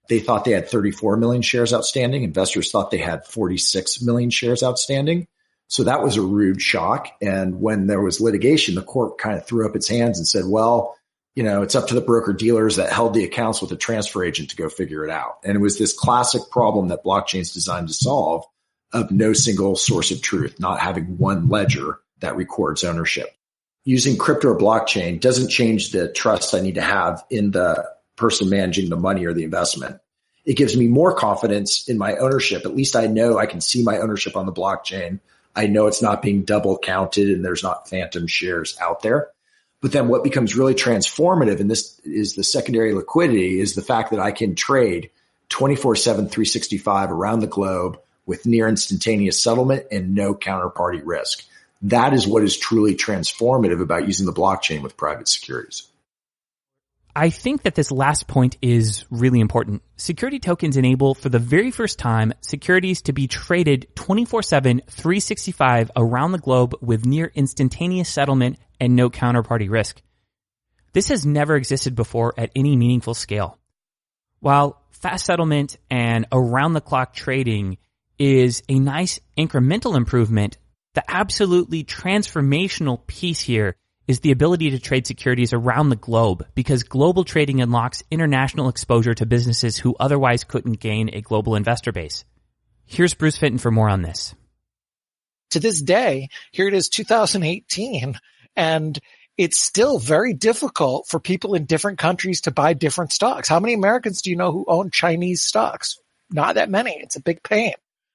they thought they had 34 million shares outstanding. Investors thought they had 46 million shares outstanding. So that was a rude shock. And when there was litigation, the court kind of threw up its hands and said, well, it's up to the broker dealers that held the accounts with the transfer agent to go figure it out. And it was this classic problem that blockchain is designed to solve of no single source of truth, not having one ledger that records ownership. Using crypto or blockchain doesn't change the trust I need to have in the person managing the money or the investment. It gives me more confidence in my ownership. At least I know I can see my ownership on the blockchain. I know it's not being double counted and there's not phantom shares out there. But then what becomes really transformative, and this is the secondary liquidity, is the fact that I can trade 24/7, 365 around the globe with near instantaneous settlement and no counterparty risk. That is what is truly transformative about using the blockchain with private securities. I think that this last point is really important. Security tokens enable, for the very first time, securities to be traded 24/7, 365 around the globe with near instantaneous settlement and no counterparty risk. This has never existed before at any meaningful scale. While fast settlement and around-the-clock trading is a nice incremental improvement, the absolutely transformational piece here is the ability to trade securities around the globe, because global trading unlocks international exposure to businesses who otherwise couldn't gain a global investor base. Here's Bruce Fenton for more on this. To this day, here it is 2018, and it's still very difficult for people in different countries to buy different stocks. How many Americans do you know who own Chinese stocks? Not that many. It's a big pain.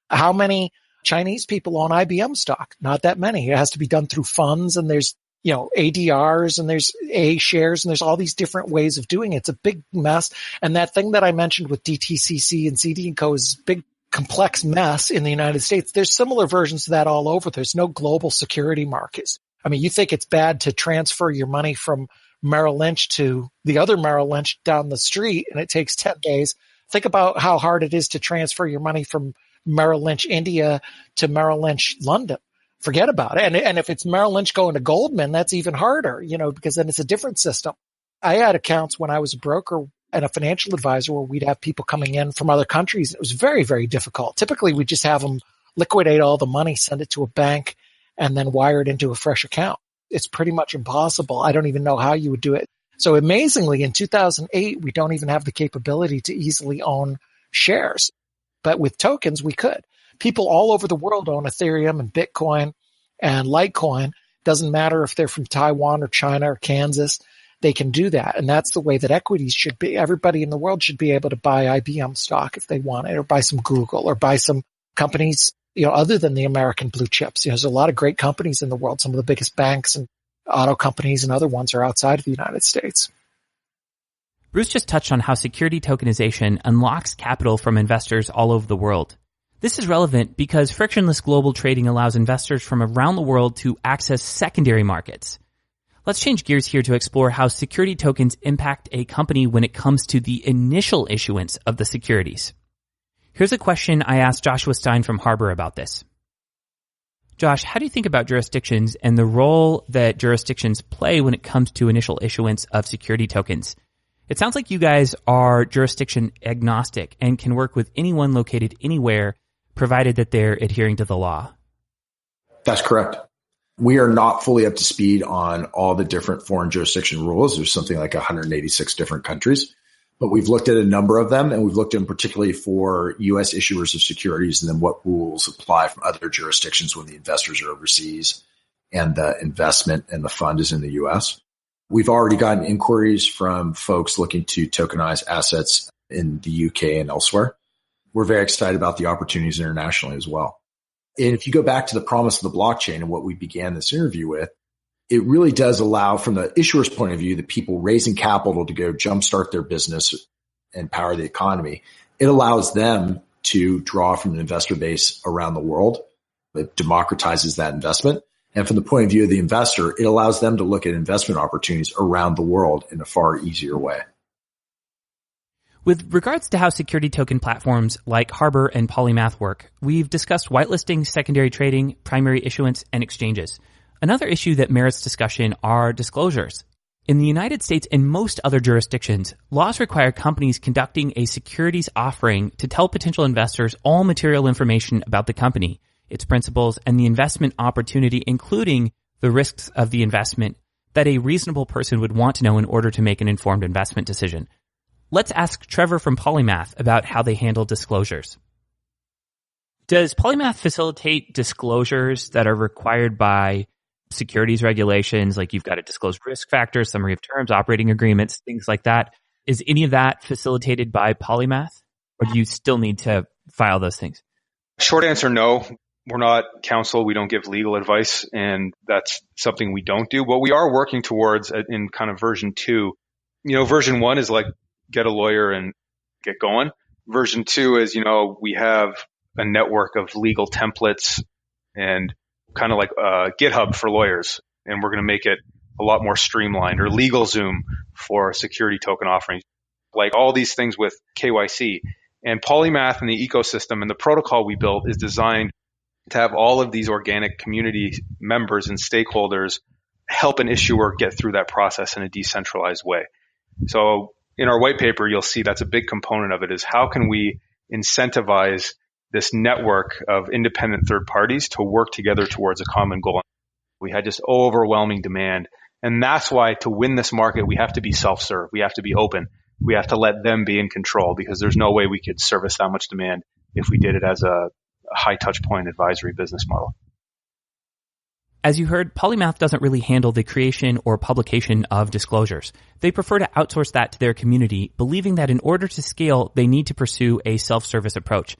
How many Chinese people own IBM stock? Not that many. It has to be done through funds, and there's ADRs and there's A shares and there's all these different ways of doing it. It's a big mess. And that thing that I mentioned with DTCC and CD&Co is a big, complex mess in the United States. There's similar versions of that all over. There's no global security markets. I mean, you think it's bad to transfer your money from Merrill Lynch to the other Merrill Lynch down the street and it takes 10 days. Think about how hard it is to transfer your money from Merrill Lynch, India to Merrill Lynch, London. Forget about it. And if it's Merrill Lynch going to Goldman, that's even harder, because then it's a different system. I had accounts when I was a broker and a financial advisor where we'd have people coming in from other countries. It was very, very difficult. Typically, we just have them liquidate all the money, send it to a bank, and then wire it into a fresh account. It's pretty much impossible. I don't even know how you would do it. So amazingly, in 2008, we don't even have the capability to easily own shares. But with tokens, we could. People all over the world own Ethereum and Bitcoin and Litecoin. Doesn't matter if they're from Taiwan or China or Kansas. They can do that. And that's the way that equities should be. Everybody in the world should be able to buy IBM stock if they want it, or buy some Google, or buy some companies, other than the American blue chips. There's a lot of great companies in the world. Some of the biggest banks and auto companies and other ones are outside of the United States. Bruce just touched on how security tokenization unlocks capital from investors all over the world. This is relevant because frictionless global trading allows investors from around the world to access secondary markets. Let's change gears here to explore how security tokens impact a company when it comes to the initial issuance of the securities. Here's a question I asked Joshua Stein from Harbor about this. Josh, how do you think about jurisdictions and the role that jurisdictions play when it comes to initial issuance of security tokens? It sounds like you guys are jurisdiction agnostic and can work with anyone located anywhere, provided that they're adhering to the law. That's correct. We are not fully up to speed on all the different foreign jurisdiction rules. There's something like 186 different countries, but we've looked at a number of them, and we've looked at them particularly for U.S. issuers of securities and then what rules apply from other jurisdictions when the investors are overseas and the investment and the fund is in the U.S. We've already gotten inquiries from folks looking to tokenize assets in the UK and elsewhere. We're very excited about the opportunities internationally as well. And if you go back to the promise of the blockchain and what we began this interview with, it really does allow, from the issuer's point of view, the people raising capital to go jumpstart their business and power the economy. It allows them to draw from an investor base around the world. It democratizes that investment. And from the point of view of the investor, it allows them to look at investment opportunities around the world in a far easier way. With regards to how security token platforms like Harbor and Polymath work, we've discussed whitelisting, secondary trading, primary issuance, and exchanges. Another issue that merits discussion are disclosures. In the United States and most other jurisdictions, laws require companies conducting a securities offering to tell potential investors all material information about the company, its principles, and the investment opportunity, including the risks of the investment that a reasonable person would want to know in order to make an informed investment decision. Let's ask Trevor from Polymath about how they handle disclosures. Does Polymath facilitate disclosures that are required by securities regulations, like you've got to disclose risk factors, summary of terms, operating agreements, things like that? Is any of that facilitated by Polymath, or do you still need to file those things? Short answer, no. We're not counsel. We don't give legal advice, and that's something we don't do. What we are working towards in kind of version 2, version 1 is like get a lawyer and get going. Version 2 is, we have a network of legal templates and kind of like GitHub for lawyers, and we're going to make it a lot more streamlined, or LegalZoom for security token offerings, like all these things with KYC. And Polymath and the ecosystem and the protocol we built is designed to have all of these organic community members and stakeholders help an issuer get through that process in a decentralized way. So in our white paper, you'll see that's a big component of it, is how can we incentivize this network of independent third parties to work together towards a common goal. We had just overwhelming demand. And that's why to win this market, we have to be self-serve. We have to be open. We have to let them be in control, because there's no way we could service that much demand if we did it as a high touch point advisory business model. As you heard, Polymath doesn't really handle the creation or publication of disclosures. They prefer to outsource that to their community, believing that in order to scale, they need to pursue a self-service approach.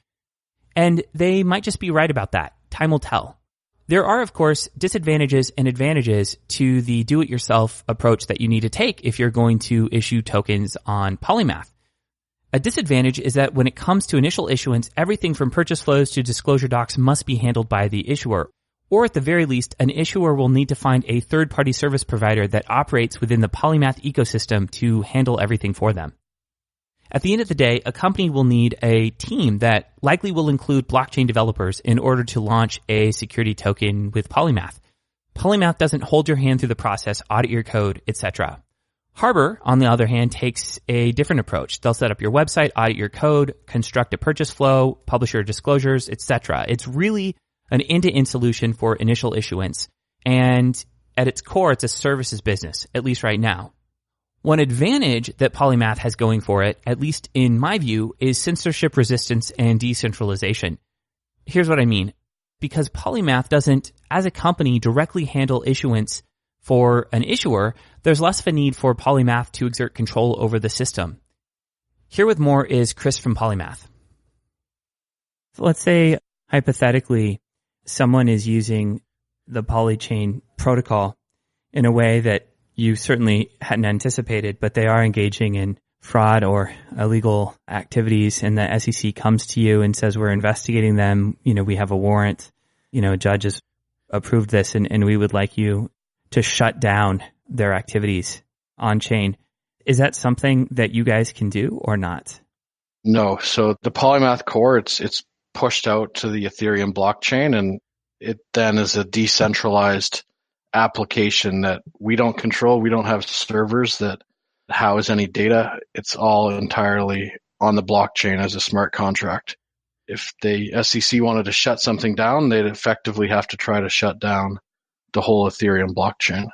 And they might just be right about that. Time will tell. There are, of course, disadvantages and advantages to the do-it-yourself approach that you need to take if you're going to issue tokens on Polymath. A disadvantage is that when it comes to initial issuance, everything from purchase flows to disclosure docs must be handled by the issuer. Or at the very least, an issuer will need to find a third-party service provider that operates within the Polymath ecosystem to handle everything for them. At the end of the day, a company will need a team that likely will include blockchain developers in order to launch a security token with Polymath. Polymath doesn't hold your hand through the process, audit your code, etc. Harbor, on the other hand, takes a different approach. They'll set up your website, audit your code, construct a purchase flow, publish your disclosures, etc. It's really an end-to-end solution for initial issuance. And at its core, it's a services business, at least right now. One advantage that Polymath has going for it, at least in my view, is censorship resistance and decentralization. Here's what I mean. Because Polymath doesn't, as a company, directly handle issuance for an issuer, there's less of a need for Polymath to exert control over the system. Here with more is Chris from Polymath. So let's say, hypothetically, someone is using the Polychain protocol in a way that you certainly hadn't anticipated, but they are engaging in fraud or illegal activities, and the SEC comes to you and says, we're investigating them, we have a warrant, a judge has approved this, and we would like you to shut down their activities on chain. Is that something that you guys can do or not? No. So the Polymath core, it's pushed out to the Ethereum blockchain, and it then is a decentralized application that we don't control. We don't have servers that house any data. It's all entirely on the blockchain as a smart contract. If the SEC wanted to shut something down, they'd effectively have to try to shut down the whole Ethereum blockchain.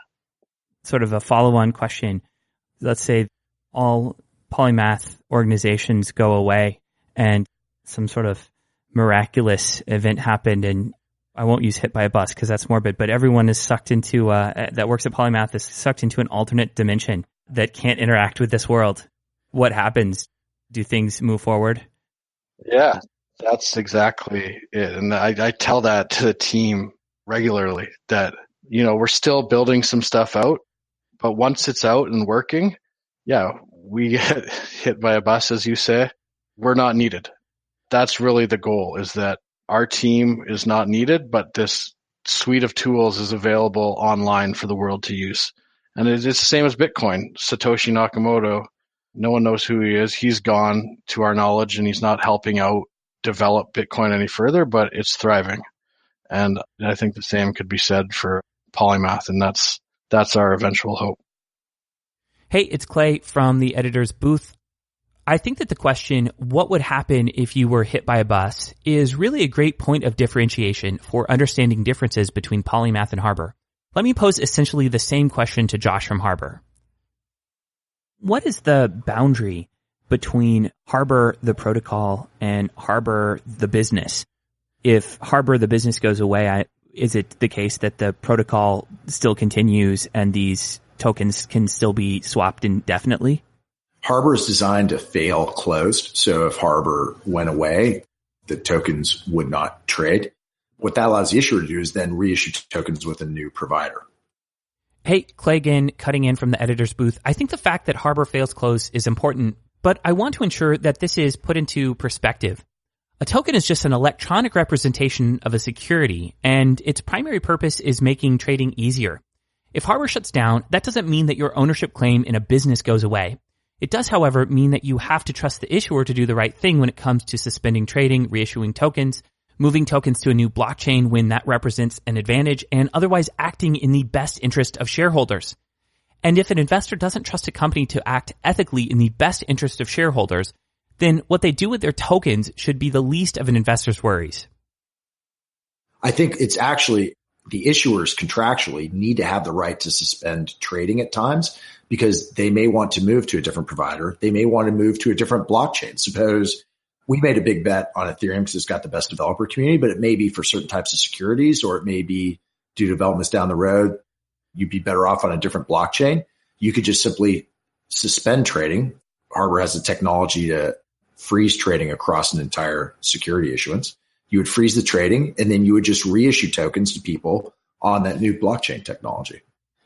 Sort of a follow-on question. Let's say all Polymath organizations go away and some sort of miraculous event happened, and I won't use hit by a bus because that's morbid, but everyone is sucked into, that works at Polymath is sucked into an alternate dimension that can't interact with this world. What happens? Do things move forward? Yeah, that's exactly it. And I tell that to the team regularly that, we're still building some stuff out, but once it's out and working, yeah, we get hit by a bus, as you say. We're not needed. That's really the goal, is that our team is not needed, but this suite of tools is available online for the world to use. And it's the same as Bitcoin. Satoshi Nakamoto, no one knows who he is. He's gone to our knowledge, and he's not helping out develop Bitcoin any further, but it's thriving. And I think the same could be said for Polymath, and that's our eventual hope. Hey, it's Clay from the editor's booth. I think that the question, what would happen if you were hit by a bus, is really a great point of differentiation for understanding differences between Polymath and Harbor. Let me pose essentially the same question to Josh from Harbor. What is the boundary between Harbor, the protocol, and Harbor, the business? If Harbor, the business, goes away, is it the case that the protocol still continues and these tokens can still be swapped indefinitely? Harbor is designed to fail closed. So if Harbor went away, the tokens would not trade. What that allows the issuer to do is then reissue tokens with a new provider. Hey, Clay again, cutting in from the editor's booth. I think the fact that Harbor fails closed is important, but I want to ensure that this is put into perspective. A token is just an electronic representation of a security, and its primary purpose is making trading easier. If Harbor shuts down, that doesn't mean that your ownership claim in a business goes away. It does, however, mean that you have to trust the issuer to do the right thing when it comes to suspending trading, reissuing tokens, moving tokens to a new blockchain when that represents an advantage, and otherwise acting in the best interest of shareholders. And if an investor doesn't trust a company to act ethically in the best interest of shareholders, then what they do with their tokens should be the least of an investor's worries. I think it's actually the issuers contractually need to have the right to suspend trading at times because they may want to move to a different provider. They may want to move to a different blockchain. Suppose we made a big bet on Ethereum because it's got the best developer community, but it may be for certain types of securities, or it may be due to developments down the road. You'd be better off on a different blockchain. You could just simply suspend trading. Harbor has the technology to freeze trading across an entire security issuance. You would freeze the trading, and then you would just reissue tokens to people on that new blockchain technology.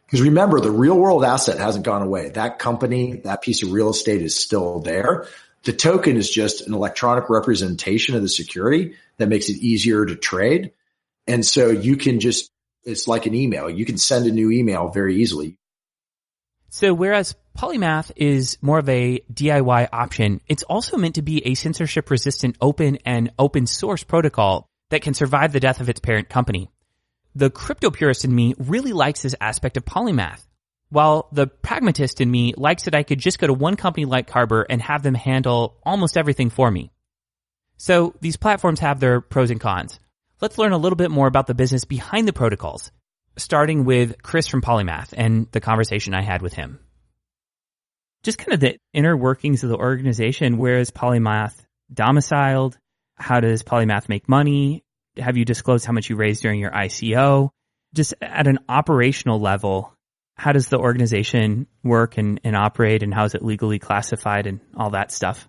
Because remember, the real world asset hasn't gone away. That company, that piece of real estate is still there. The token is just an electronic representation of the security that makes it easier to trade. And so you can just, it's like an email. You can send a new email very easily. So whereas Polymath is more of a DIY option, it's also meant to be a censorship-resistant open and open source protocol that can survive the death of its parent company. The crypto purist in me really likes this aspect of Polymath, while the pragmatist in me likes that I could just go to one company like Harbor and have them handle almost everything for me. So these platforms have their pros and cons. Let's learn a little bit more about the business behind the protocols, starting with Chris from Polymath and the conversation I had with him. Just kind of the inner workings of the organization. Where is Polymath domiciled? How does Polymath make money? Have you disclosed how much you raised during your ICO? Just at an operational level, how does the organization work and operate, and how is it legally classified and all that stuff?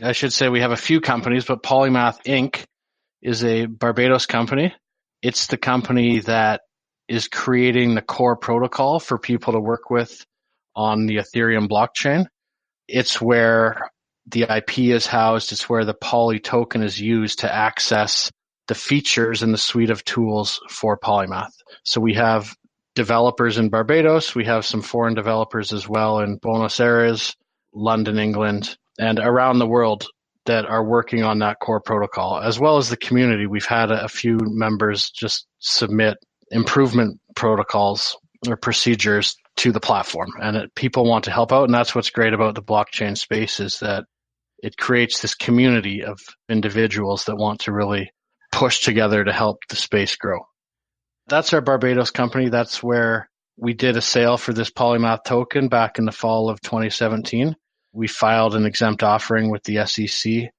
I should say we have a few companies, but Polymath Inc. is a Barbados company. It's the company that is creating the core protocol for people to work with on the Ethereum blockchain. It's where the IP is housed. It's where the Poly token is used to access the features and the suite of tools for Polymath. So we have developers in Barbados. We have some foreign developers as well in Buenos Aires, London, England, and around the world that are working on that core protocol, as well as the community. We've had a few members just submit improvement protocols or procedures to the platform, and people want to help out. And that's what's great about the blockchain space, is that it creates this community of individuals that want to really push together to help the space grow. That's our Barbados company. That's where we did a sale for this Polymath token back in the fall of 2017. We filed an exempt offering with the SEC.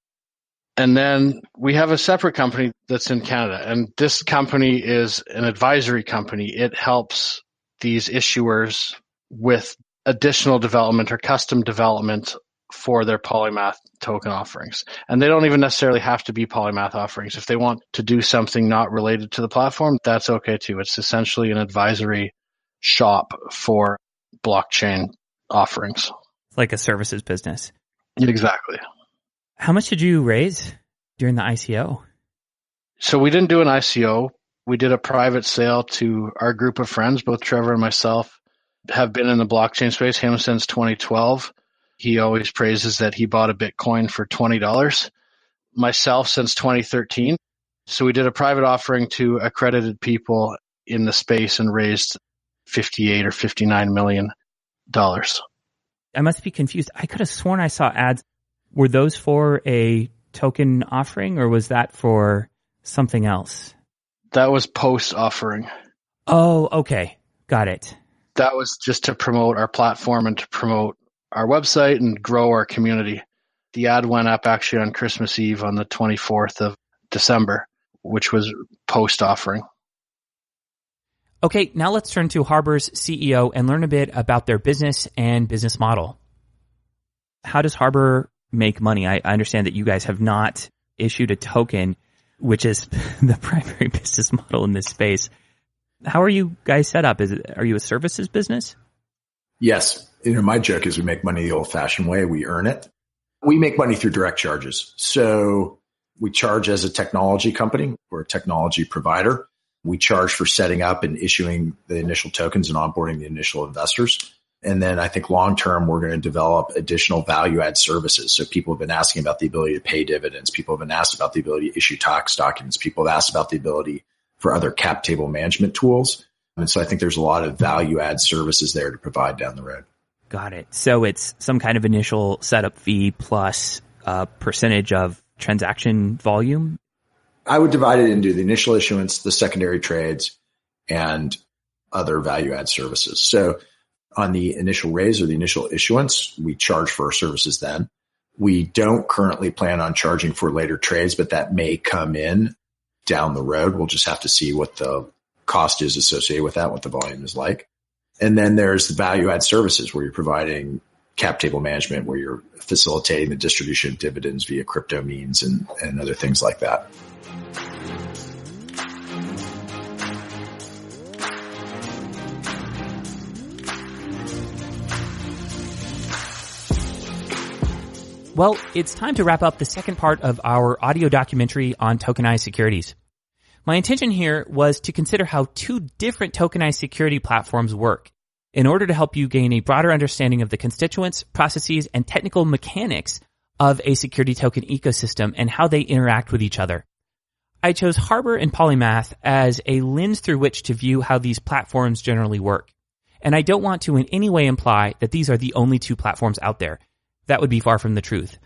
And then we have a separate company that's in Canada. And this company is an advisory company. It helps these issuers with additional development or custom development for their Polymath token offerings. And they don't even necessarily have to be Polymath offerings. If they want to do something not related to the platform, that's okay too. It's essentially an advisory shop for blockchain offerings. Like a services business. Exactly. How much did you raise during the ICO? So we didn't do an ICO. We did a private sale to our group of friends. Both Trevor and myself have been in the blockchain space, him since 2012. He always praises that he bought a Bitcoin for $20. Myself since 2013. So we did a private offering to accredited people in the space and raised $58 or $59 million. I must be confused. I could have sworn I saw ads. Were those for a token offering or was that for something else? That was post offering. Oh, okay. Got it. That was just to promote our platform and to promote our website and grow our community. The ad went up actually on Christmas Eve on the 24th of December, which was post offering. Okay, now let's turn to Harbor's CEO and learn a bit about their business and business model. How does Harbor make money? I understand that you guys have not issued a token, which is the primary business model in this space. How are you guys set up? Are you a services business? Yes. My joke is we make money the old-fashioned way. We earn it. We make money through direct charges. So we charge as a technology company. We're a technology provider. We charge for setting up and issuing the initial tokens and onboarding the initial investors. And then I think long-term, we're going to develop additional value-add services. So people have been asking about the ability to pay dividends. People have been asked about the ability to issue tax documents. People have asked about the ability for other cap table management tools. And so I think there's a lot of value-add services there to provide down the road. Got it. So it's some kind of initial setup fee plus a percentage of transaction volume? I would divide it into the initial issuance, the secondary trades, and other value-add services. So on the initial raise or the initial issuance, we charge for our services then. We don't currently plan on charging for later trades, but that may come in down the road. We'll just have to see what the cost is associated with that, what the volume is like. And then there's the value-add services where you're providing cap table management, where you're facilitating the distribution of dividends via crypto means and other things like that. Well, it's time to wrap up the second part of our audio documentary on tokenized securities. My intention here was to consider how two different tokenized security platforms work in order to help you gain a broader understanding of the constituents, processes, and technical mechanics of a security token ecosystem and how they interact with each other. I chose Harbor and Polymath as a lens through which to view how these platforms generally work. And I don't want to in any way imply that these are the only two platforms out there. That would be far from the truth.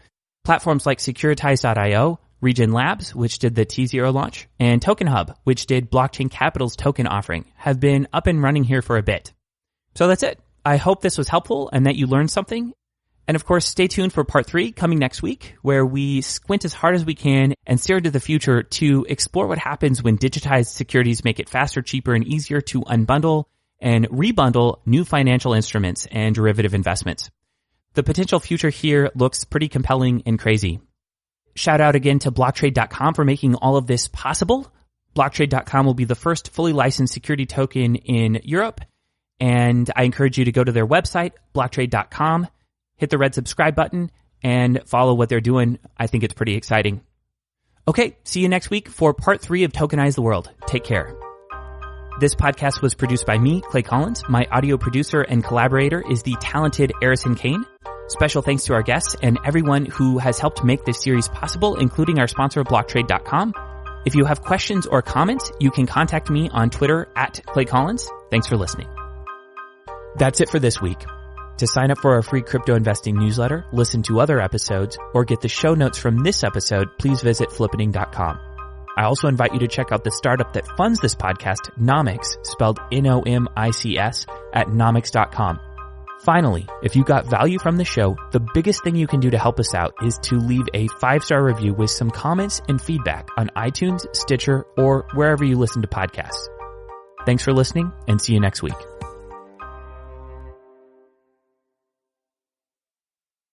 Platforms like Securitize.io, Regen Labs, which did the T0 launch, and Token Hub, which did Blockchain Capital's token offering, have been up and running here for a bit. So that's it. I hope this was helpful and that you learned something. And of course, stay tuned for part 3 coming next week, where we squint as hard as we can and stare into the future to explore what happens when digitized securities make it faster, cheaper, and easier to unbundle and rebundle new financial instruments and derivative investments. The potential future here looks pretty compelling and crazy. Shout out again to blocktrade.com for making all of this possible. Blocktrade.com will be the first fully licensed security token in Europe, and I encourage you to go to their website, blocktrade.com, hit the red subscribe button, and follow what they're doing. I think it's pretty exciting. Okay, see you next week for part 3 of Tokenize the World. Take care. This podcast was produced by me, Clay Collins. My audio producer and collaborator is the talented Arison Kane. Special thanks to our guests and everyone who has helped make this series possible, including our sponsor, blocktrade.com. If you have questions or comments, you can contact me on Twitter at Clay Collins. Thanks for listening. That's it for this week. To sign up for our free crypto investing newsletter, listen to other episodes, or get the show notes from this episode, please visit flippening.com. I also invite you to check out the startup that funds this podcast, Nomics, spelled Nomics, at nomics.com. Finally, if you got value from the show, the biggest thing you can do to help us out is to leave a 5-star review with some comments and feedback on iTunes, Stitcher, or wherever you listen to podcasts. Thanks for listening, and see you next week.